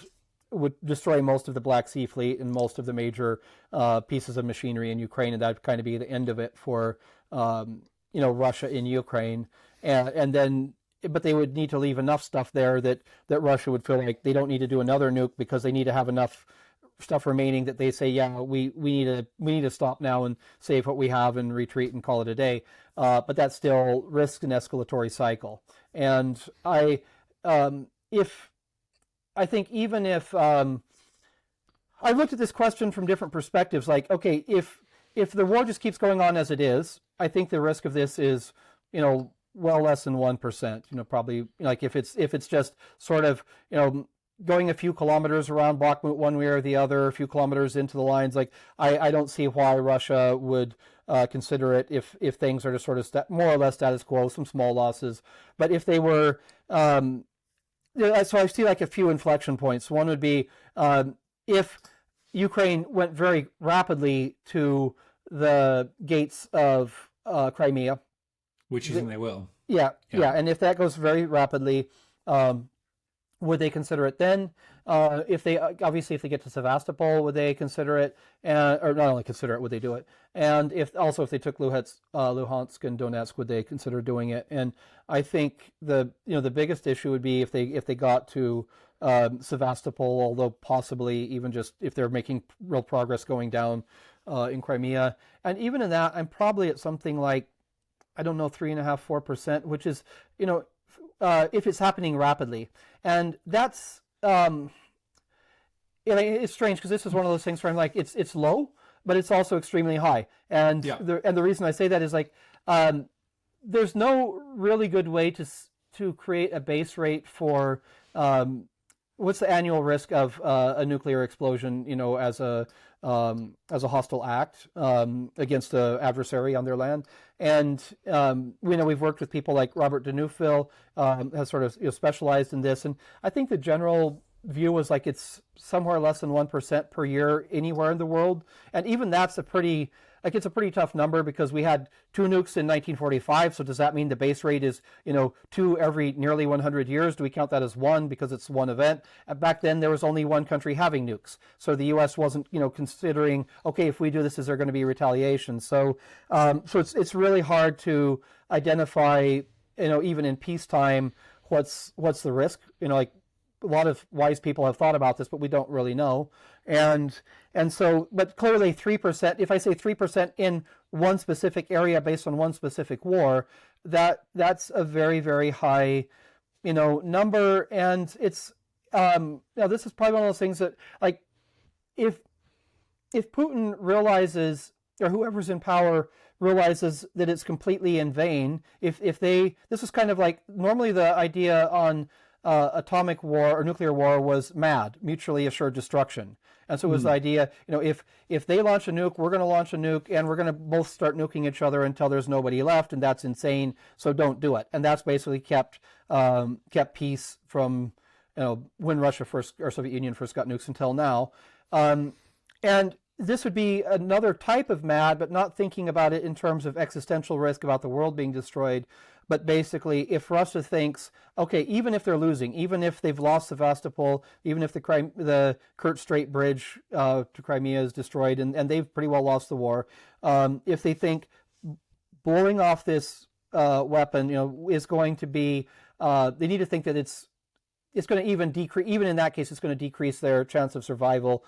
destroy most of the Black Sea Fleet and most of the major pieces of machinery in Ukraine, and that would kind of be the end of it for Russia in Ukraine, and then. But they would need to leave enough stuff there that Russia would feel like they don't need to do another nuke, because they need to have enough stuff remaining that they say, yeah, we need to stop now and save what we have and retreat and call it a day. But that still risks an escalatory cycle. And I think even if I looked at this question from different perspectives, like, okay, if the war just keeps going on as it is, I think the risk of this is, well less than 1%. Probably like if it's just sort of going a few kilometers around Bakhmut one way or the other, a few kilometers into the lines. Like I don't see why Russia would consider it if things are just sort of more or less status quo, some small losses. But if they were, so I see like a few inflection points. One would be if Ukraine went very rapidly to the gates of Crimea. Which you think they will? Yeah. And if that goes very rapidly, would they consider it then? If they get to Sevastopol, would they consider it? Or not only consider it, would they do it? And if they took Luhansk and Donetsk, would they consider doing it? And I think the biggest issue would be if they got to Sevastopol, although possibly even just if they're making real progress going down in Crimea. And even in that, I'm probably at something like, I don't know, 3.5–4%, which is, if it's happening rapidly. And that's, it's strange because this is one of those things where I'm like, it's low, but it's also extremely high. And the reason I say that is like, there's no really good way to create a base rate for what's the annual risk of a nuclear explosion, as a hostile act against an adversary on their land. And we've worked with people like Robert de Neufville, has sort of specialized in this. And I think the general view was like it's somewhere less than 1% per year anywhere in the world. And even that's a pretty like it's a pretty tough number because we had 2 nukes in 1945. So does that mean the base rate is 2 every nearly 100 years? Do we count that as one because it's one event? Back then there was only one country having nukes, so the U.S. wasn't considering, okay, if we do this, is there going to be retaliation? So it's really hard to identify, even in peacetime, what's the risk. Like a lot of wise people have thought about this, but we don't really know. And so, but clearly 3%, if I say 3% in one specific area based on one specific war, that's a very, very high, number. And it's, this is probably one of those things that, like, if Putin realizes, or whoever's in power realizes that it's completely in vain, this is kind of like, normally the idea on atomic war or nuclear war was MAD, mutually assured destruction. And so it was the idea, if they launch a nuke, we're going to launch a nuke, and we're going to both start nuking each other until there's nobody left, and that's insane. So don't do it. And that's basically kept peace from when Russia first, or Soviet Union first got nukes until now. And this would be another type of MAD, but not thinking about it in terms of existential risk about the world being destroyed. But basically, if Russia thinks, okay, even if they're losing, even if they've lost Sevastopol, even if the Kerch Strait Bridge to Crimea is destroyed, and they've pretty well lost the war, if they think blowing off this weapon, is going to be, they need to think that it's going to even decrease. Even in that case, it's going to decrease their chance of survival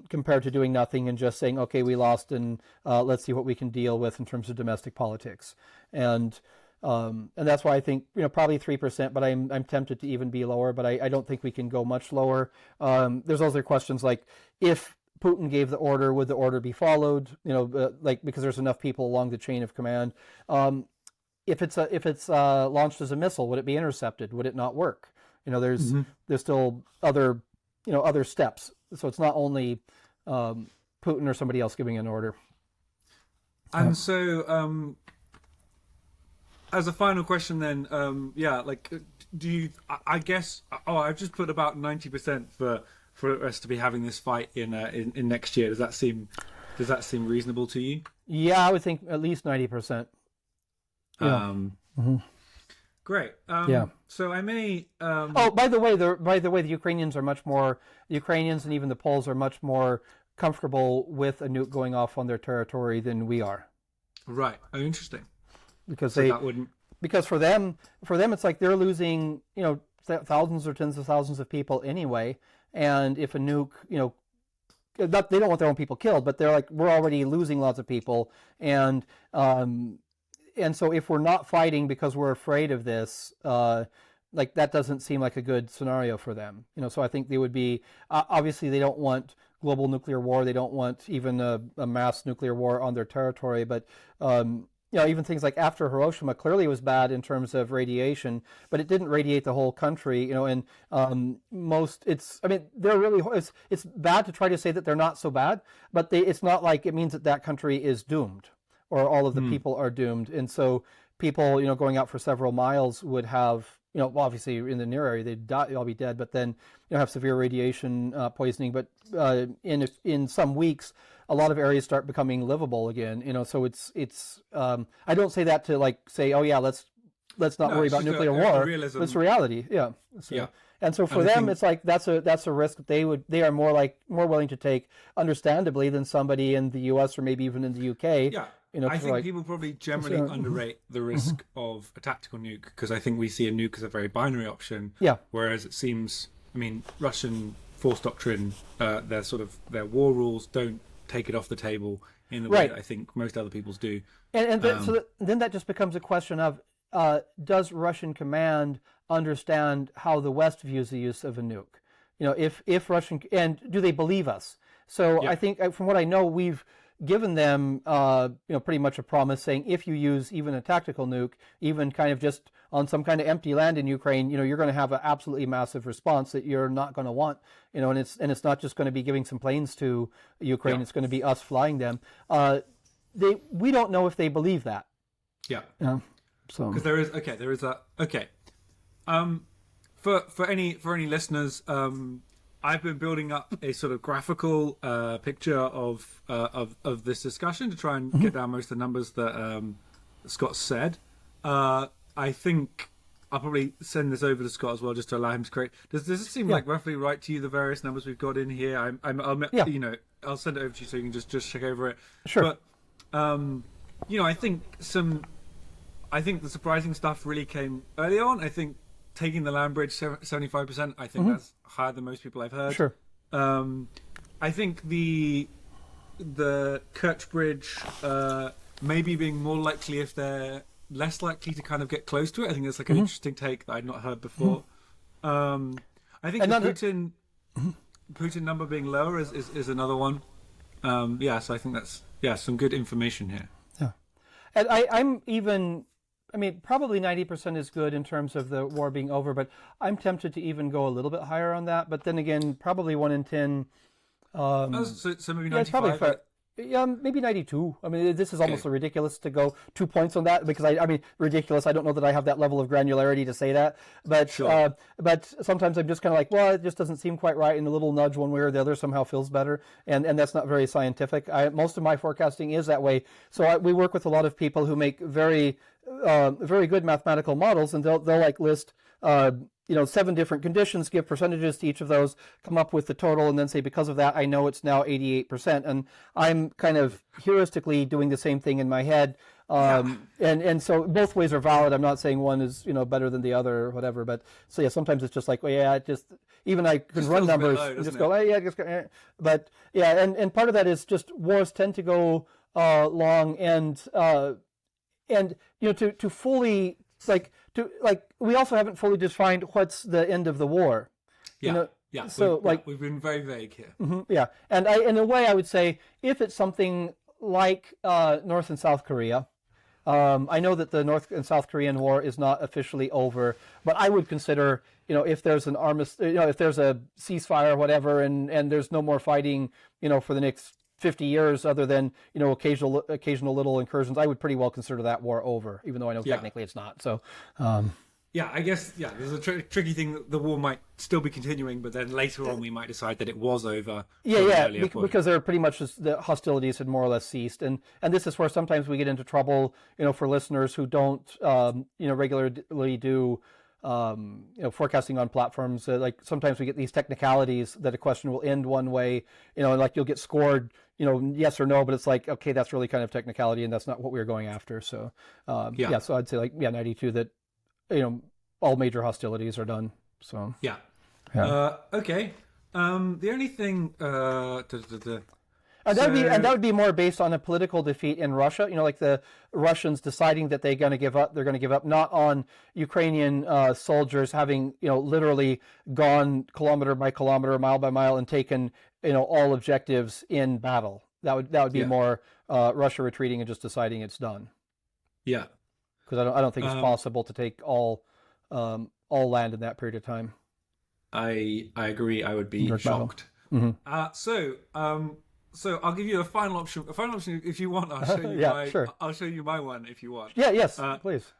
compared to doing nothing and just saying, okay, we lost, and let's see what we can deal with in terms of domestic politics. And that's why I think probably 3%, but I'm tempted to even be lower. But I don't think we can go much lower. There's other questions like, if Putin gave the order, would the order be followed? Because there's enough people along the chain of command. If it's launched as a missile, would it be intercepted? Would it not work? There's still other steps. So it's not only Putin or somebody else giving an order. And so, as a final question, then, do you? I guess. I've just put about 90% for us to be having this fight in next year. Does that seem reasonable to you? Yeah, I would think at least 90%. Yeah. Great. Yeah. So I may. By the way, the Ukrainians and even the Poles are much more comfortable with a nuke going off on their territory than we are. Right. Oh, interesting. Because because for them it's like they're losing thousands or tens of thousands of people anyway, and if a nuke they don't want their own people killed, but they're like, we're already losing lots of people, and so if we're not fighting because we're afraid of this, like that doesn't seem like a good scenario for them. So I think they would be obviously they don't want global nuclear war, they don't want even a mass nuclear war on their territory, but even things like after Hiroshima, clearly it was bad in terms of radiation, but it didn't radiate the whole country, and it's bad to try to say that they're not so bad, but it's not like it means that country is doomed or all of the people are doomed. And so people, going out for several miles would have, obviously in the near area, they'd all be dead, but then, have severe radiation poisoning. But in some weeks, a lot of areas start becoming livable again, so it's I don't say that to say, oh yeah, let's not worry about nuclear war. It's reality. Yeah. So, yeah. And so for them, it's like that's a risk that they are more willing to take, understandably, than somebody in the U.S. or maybe even in the U.K. Yeah. I think people probably generally underrate the risk of a tactical nuke, because I think we see a nuke as a very binary option. Yeah. Whereas it seems, Russian force doctrine, their war rules don't take it off the table in the way that I think most other people's do. Then that just becomes a question of, does Russian command understand how the West views the use of a nuke? If Russian, and do they believe us? So I think, from what I know, we've given them, pretty much a promise saying, if you use even a tactical nuke, even kind of just on some kind of empty land in Ukraine, you're going to have an absolutely massive response that you're not going to want, and it's not just going to be giving some planes to Ukraine; it's going to be us flying them. We don't know if they believe that. Yeah. So because there is that. Okay. For any listeners, I've been building up a sort of graphical picture of this discussion to try and get down most of the numbers that Scott said. I think I'll probably send this over to Scott as well, just to allow him to create. Does this seem like roughly right to you? The various numbers we've got in here. I'll send it over to you so you can just check over it. Sure. But I think the surprising stuff really came early on. I think taking the land bridge 75%. I think that's higher than most people I've heard. Sure. I think the Kerch bridge maybe being more likely if they're less likely to kind of get close to it. I think that's like an interesting take that I'd not heard before. I think the Putin number being lower is another one. So I think that's some good information here. Yeah, and I'm even. I mean, probably 90% is good in terms of the war being over, but I'm tempted to even go a little bit higher on that. But then again, probably 1 in 10. So maybe 95. Yeah, it's probably fair. Yeah, maybe 92. I mean, this is almost ridiculous to go 2 points on that because I mean, ridiculous. I don't know that I have that level of granularity to say that, but but sometimes I'm just kind of like, well, it just doesn't seem quite right, and a little nudge one way or the other somehow feels better, and that's not very scientific. Most of my forecasting is that way. So we work with a lot of people who make very good mathematical models, and they'll like list 7 different conditions, give percentages to each of those, come up with the total, and then say, because of that, I know it's now 88%. And I'm kind of heuristically doing the same thing in my head. And so both ways are valid. I'm not saying one is, better than the other or whatever. But so, yeah, sometimes it's just like, even I can run numbers and just go, but yeah, and part of that is just wars tend to go long and to fully, we also haven't fully defined what's the end of the war. So we've been very vague here. Yeah, and in a way I would say if it's something like North and South Korea, I know that the North and South Korean war is not officially over, but I would consider, if there's an if there's a ceasefire or whatever, and there's no more fighting, for the next 50 years other than occasional little incursions, I would pretty well consider that war over, even though I know technically it's not. So I guess there's a tricky thing that the war might still be continuing, but then later on we might decide that it was over. Because they're pretty much the hostilities had more or less ceased, and this is where sometimes we get into trouble, for listeners who don't regularly do forecasting on platforms. Like sometimes we get these technicalities that a question will end one way, and like you'll get scored, yes or no, but it's like, okay, that's really kind of technicality, and that's not what we were going after. So so I'd say 92 that all major hostilities are done. So okay. The only thing And that would be more based on a political defeat in Russia. Like the Russians deciding that they're going to give up, not on Ukrainian soldiers having literally gone kilometer by kilometer, mile by mile, and taken all objectives in battle. That would be more Russia retreating and just deciding it's done. Yeah, because I don't think it's possible to take all land in that period of time. I agree. I would be shocked. So I'll give you a final option. If you want, I'll show you I'll show you my one if you want. Yes, please.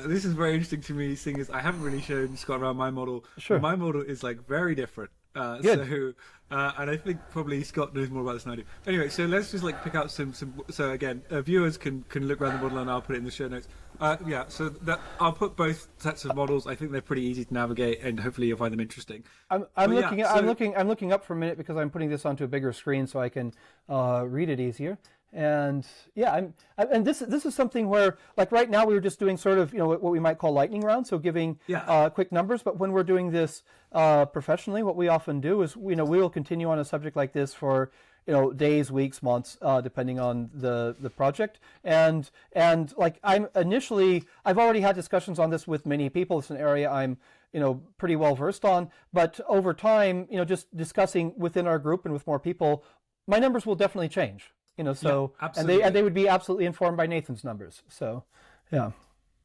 This is very interesting to me, seeing as I haven't really shown Scott around my model. Sure. My model is very different. Good. And I think probably Scott knows more about this than I do. Anyway, so let's just pick out some. So again, viewers can look around the model, and I'll put it in the show notes. So that I'll put both sets of models. I think they're pretty easy to navigate, and hopefully you'll find them interesting. I'm looking up for a minute because I'm putting this onto a bigger screen so I can read it easier. And and this is something where, like right now, we were just doing sort of what we might call lightning round, so giving quick numbers. But when we're doing this professionally, what we often do is we will continue on a subject like this for days, weeks, months, depending on the project. And like I've already had discussions on this with many people. It's an area I'm pretty well versed on. But over time, just discussing within our group and with more people, my numbers will definitely change. And they would be absolutely informed by Nathan's numbers. So, yeah.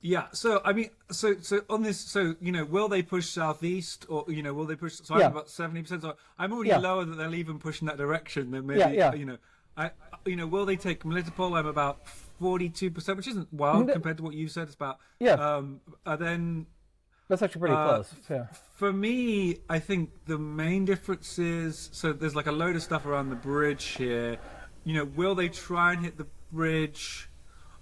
Yeah. So I mean, so on this, so will they push southeast, or will they push? So I'm about 70%. So I'm already lower that they'll even push in that direction. Then maybe will they take Melitopol? I'm about 42%, which isn't wild compared to what you said. It's about then That's actually pretty close. Yeah. For me, I think the main difference is, so there's like a load of stuff around the bridge here. Will they try and hit the bridge?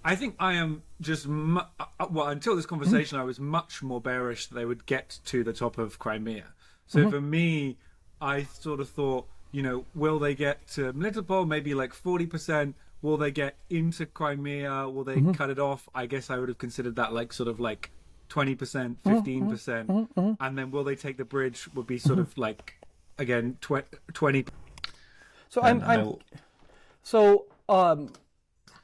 I think I am just, until this conversation, I was much more bearish that they would get to the top of Crimea. So for me, I sort of thought, will they get to Melitopol, maybe like 40%? Will they get into Crimea? Will they cut it off? I guess I would have considered that like sort of like 20%, 15%. And then will they take the bridge would be sort of like, again, 20. So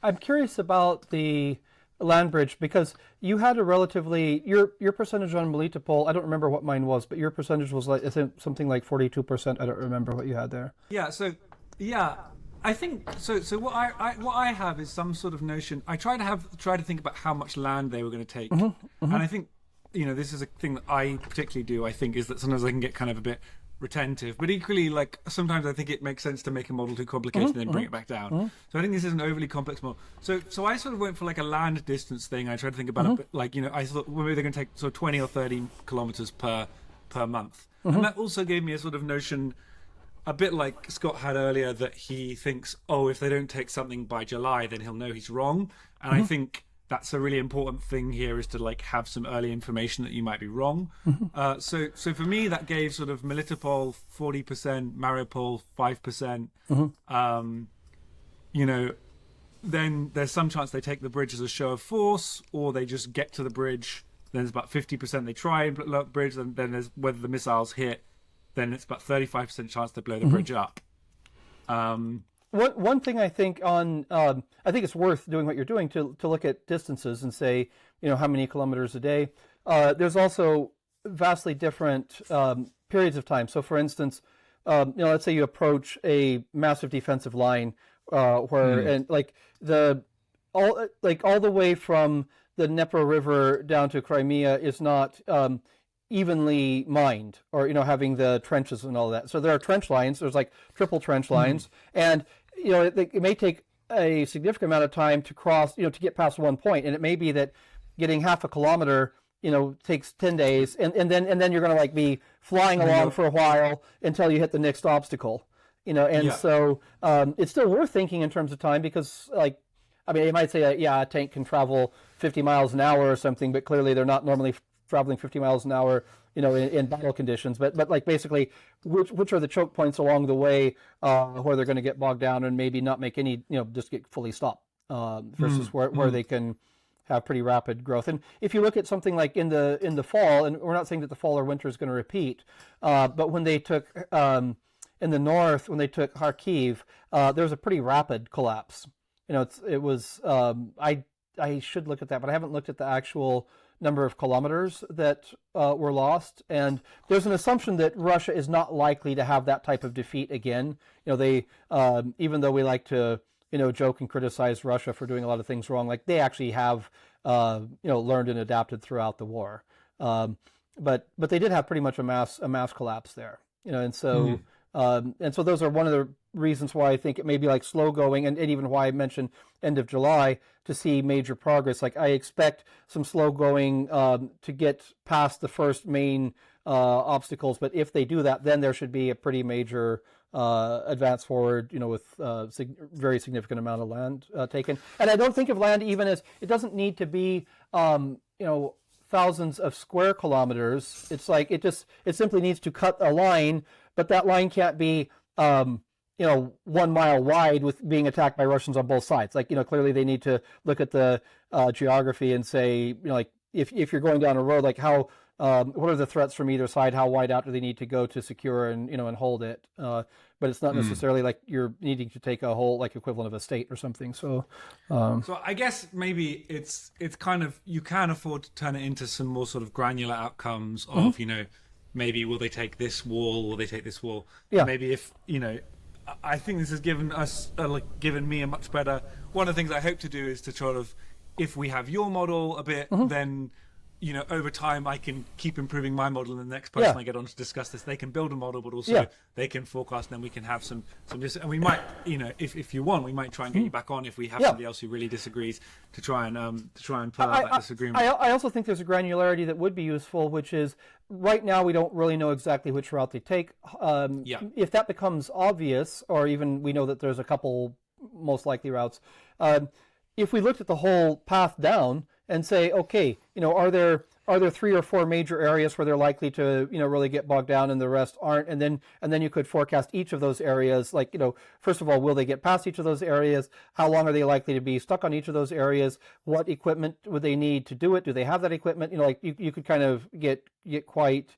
I'm curious about the land bridge, because you had a relatively your percentage on Melitopol. I don't remember what mine was, but your percentage was like, I think, something like 42%. I don't remember what you had there. Yeah. So I think so. So what I have is some sort of notion. I try to think about how much land they were going to take, and I think this is a thing that I particularly do. I think is that sometimes I can get kind of a bit retentive, but equally, like, sometimes I think it makes sense to make a model too complicated and then bring it back down. So I think this is an overly complex model. So I sort of went for like a land distance thing. I tried to think about it, like, I thought, well, maybe they're going to take sort of 20 or 30 kilometers per month, and that also gave me a sort of notion, a bit like Scott had earlier, that he thinks, oh, if they don't take something by July, then he'll know he's wrong. And I think that's a really important thing here, is to like have some early information that you might be wrong. So for me, that gave sort of Melitopol 40%, Mariupol 5%. Then there's some chance they take the bridge as a show of force, or they just get to the bridge. Then there's about 50% they try and blow up the bridge. Then there's whether the missiles hit. Then it's about 35% chance they blow the bridge up. One thing I think I think it's worth doing what you're doing to look at distances and say, how many kilometers a day. There's also vastly different periods of time. So, for instance, let's say you approach a massive defensive line and like all the way from the Dnepr River down to Crimea is not evenly mined, or having the trenches and all that. So there are trench lines. There's like triple trench lines, and it may take a significant amount of time to cross, to get past one point, and it may be that getting half a kilometer, takes 10 days, and then you're going to like be flying along for a while until you hit the next obstacle, So it's still worth thinking in terms of time, because you might say a tank can travel 50 miles an hour or something, but clearly they're not normally traveling 50 miles an hour, in battle conditions. But like basically, which are the choke points along the way where they're going to get bogged down and maybe not make any, just get fully stopped, versus where they can have pretty rapid growth. And if you look at something like in the fall, and we're not saying that the fall or winter is going to repeat, but when they took in the north, when they took Kharkiv, there was a pretty rapid collapse. It was I should look at that, but I haven't looked at the actual number of kilometers that were lost. And there's an assumption that Russia is not likely to have that type of defeat again. They even though we like to joke and criticize Russia for doing a lot of things wrong, like they actually have learned and adapted throughout the war. But they did have pretty much a mass collapse there. And so those are one of the reasons why I think it may be like slow going, and even why I mentioned end of July to see major progress. Like I expect some slow going to get past the first main obstacles, but if they do that, then there should be a pretty major advance forward, with very significant amount of land taken. And I don't think of land even as, it doesn't need to be thousands of square kilometers. It's like it simply needs to cut a line, but that line can't be 1 mile wide with being attacked by Russians on both sides. Like, clearly they need to look at the geography and say, like, if you're going down a road, like how, what are the threats from either side? How wide out do they need to go to secure and hold it? But it's not necessarily like you're needing to take a whole, like, equivalent of a state or something. So, so I guess maybe it's kind of, you can afford to turn it into some more sort of granular outcomes of, maybe will they take this wall? Will they take this wall? Yeah. Maybe if, I think this has given me a much better. One of the things I hope to do is to sort of, if we have your model a bit, then over time I can keep improving my model, and the next person I get on to discuss this, they can build a model, but also they can forecast, and then we can have some and we might, if you want, we might try and get you back on if we have somebody else who really disagrees to try and pull out that disagreement. I also think there's a granularity that would be useful, which is right now we don't really know exactly which route they take. If that becomes obvious, or even we know that there's a couple most likely routes, if we looked at the whole path down and say, okay, are there 3 or 4 major areas where they're likely to really get bogged down and the rest aren't, and then you could forecast each of those areas, like first of all, will they get past each of those areas, how long are they likely to be stuck on each of those areas, what equipment would they need to do it, do they have that equipment, you could kind of get quite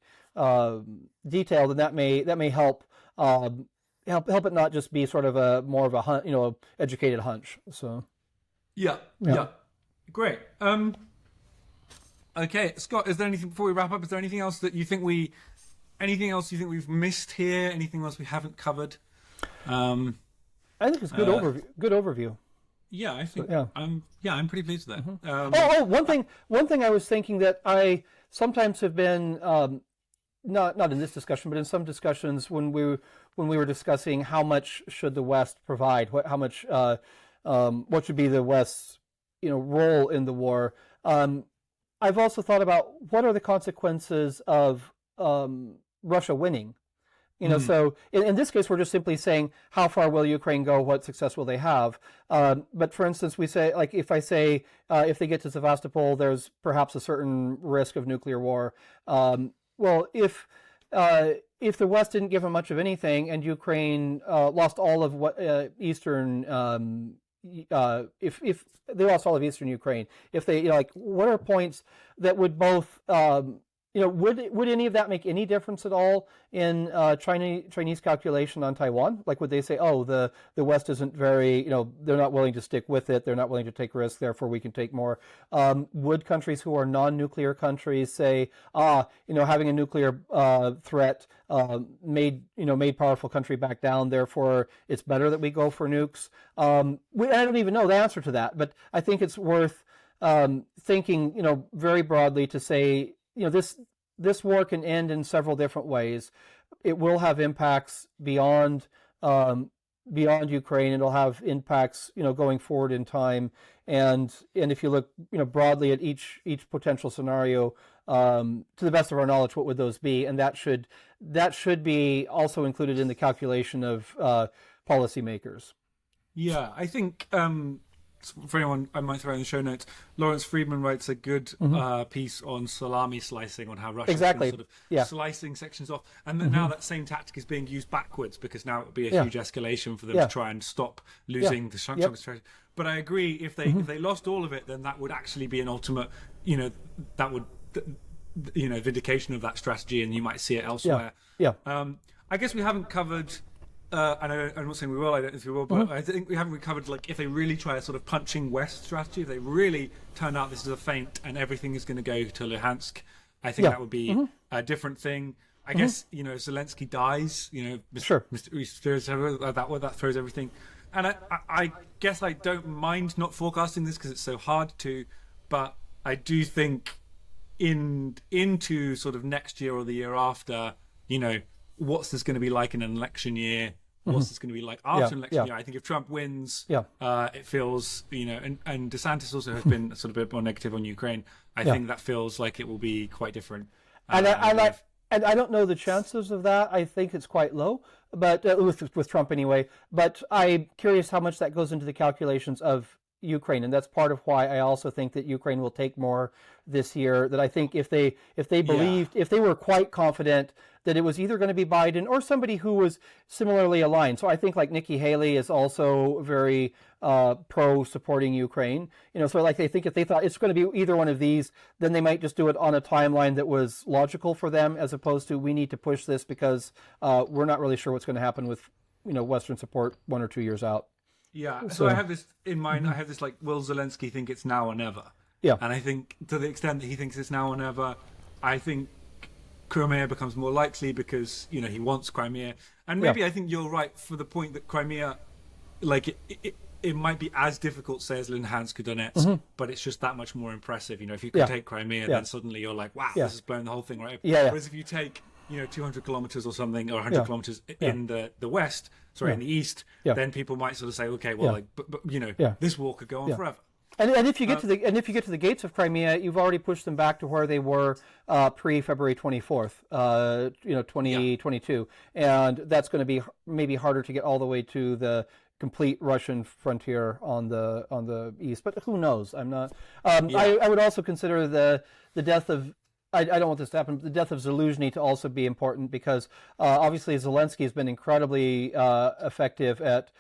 detailed, and that may help it not just be sort of a more of a educated hunch. So yeah. Great. Okay, Scott, is there anything before we wrap up? Is there anything else that you think we've missed here? Anything else we haven't covered? I think it's good overview. Good overview. Yeah, I think. I'm pretty pleased with that. Mm-hmm. One thing I was thinking that I sometimes have been not in this discussion, but in some discussions when we were discussing how much should the West provide, what should be the West's role in the war. I've also thought about what are the consequences of Russia winning. So in this case, we're just simply saying how far will Ukraine go, what success will they have. But for instance, we say, like if I say if they get to Sevastopol, there's perhaps a certain risk of nuclear war. Well, if the West didn't give them much of anything and Ukraine lost all of what eastern if they lost all of eastern Ukraine, if they what are points that would both would any of that make any difference at all in Chinese calculation on Taiwan? Like, would they say, oh, the West isn't very, they're not willing to stick with it, they're not willing to take risks, therefore we can take more? Would countries who are non-nuclear countries say, having a nuclear threat made powerful country back down, therefore it's better that we go for nukes? I don't even know the answer to that, but I think it's worth thinking, very broadly to say, this war can end in several different ways. It will have impacts beyond Ukraine. It'll have impacts, going forward in time. And if you look, broadly at each potential scenario, to the best of our knowledge, what would those be? And that should be also included in the calculation of policymakers. Yeah, I think. For anyone I might throw in the show notes, Lawrence Friedman writes a good piece on salami slicing, on how Russia's been sort of slicing sections off, and then now that same tactic is being used backwards, because now it would be a huge escalation for them to try and stop losing the chunks of But I agree, if they lost all of it, then that would actually be an ultimate, that would vindication of that strategy, and you might see it elsewhere. I guess we haven't covered. I'm not saying we will, I don't think we will, but I think we haven't recovered, like, if they really try a sort of punching west strategy, if they really turn out this is a feint and everything is going to go to Luhansk, I think that would be a different thing. I guess, Zelensky dies, Mr. that throws everything. And I guess I don't mind not forecasting this because it's so hard to, but I do think into sort of next year or the year after, what's this going to be like in an election year? What's this going to be like after an election year? I think if Trump wins, it feels, and DeSantis also has been sort of a bit more negative on Ukraine. I think that feels like it will be quite different. And I don't know the chances of that. I think it's quite low, but with Trump anyway. But I'm curious how much that goes into the calculations of Ukraine, and that's part of why I also think that Ukraine will take more this year. That I think if they believed, if they were quite confident that it was either going to be Biden or somebody who was similarly aligned. So I think like Nikki Haley is also very pro supporting Ukraine. So like they think if they thought it's going to be either one of these, then they might just do it on a timeline that was logical for them, as opposed to we need to push this because we're not really sure what's going to happen with Western support 1 or 2 years out. Yeah, so I have this in mind. I have this, like, will Zelensky think it's now or never? Yeah. And I think to the extent that he thinks it's now or never, I think Crimea becomes more likely because, he wants Crimea. And maybe I think you're right for the point that Crimea, like, it might be as difficult, say, as Luhansk or Donetsk, but it's just that much more impressive. If you can take Crimea, then suddenly you're like, wow, this is blowing the whole thing right up. Whereas if you take 200 kilometers or something, or 100 kilometers in the west, in the east, then people might sort of say, okay, well, this war could go on forever. And if you get to the gates of Crimea, you've already pushed them back to where they were pre-February 24th, 2022, and that's going to be maybe harder to get all the way to the complete Russian frontier on the east. But who knows? I'm not. I would also consider the death of. I don't want this to happen. But the death of Zaluzhny to also be important because obviously Zelensky has been incredibly effective at.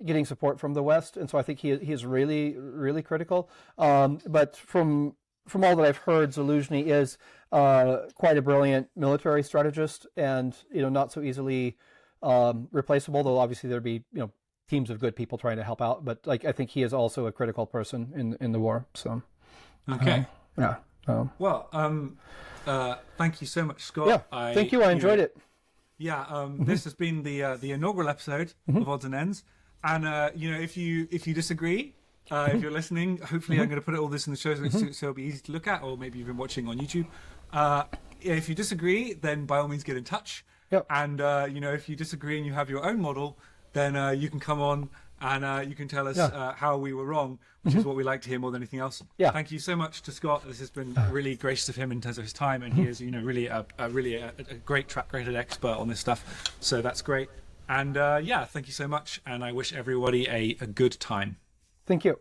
Getting support from the West, and so I think he is really, really critical. But from all that I've heard, Zaluzhny is quite a brilliant military strategist, and not so easily replaceable. Though obviously there'd be teams of good people trying to help out. But I think he is also a critical person in the war. So okay, well, thank you so much, Scott. Yeah, thank you. I enjoyed it. Yeah, this has been the inaugural episode of Odds and Ends. And if you disagree, if you're listening, hopefully I'm going to put all this in the show so it'll be easy to look at, or maybe you've been watching on YouTube. If you disagree, then by all means get in touch. Yep. And if you disagree and you have your own model, then you can come on and you can tell us how we were wrong, which is what we like to hear more than anything else. Yeah. Thank you so much to Scott. This has been really gracious of him in terms of his time, and he is really a great track record expert on this stuff. So that's great. And thank you so much, and I wish everybody a good time. Thank you.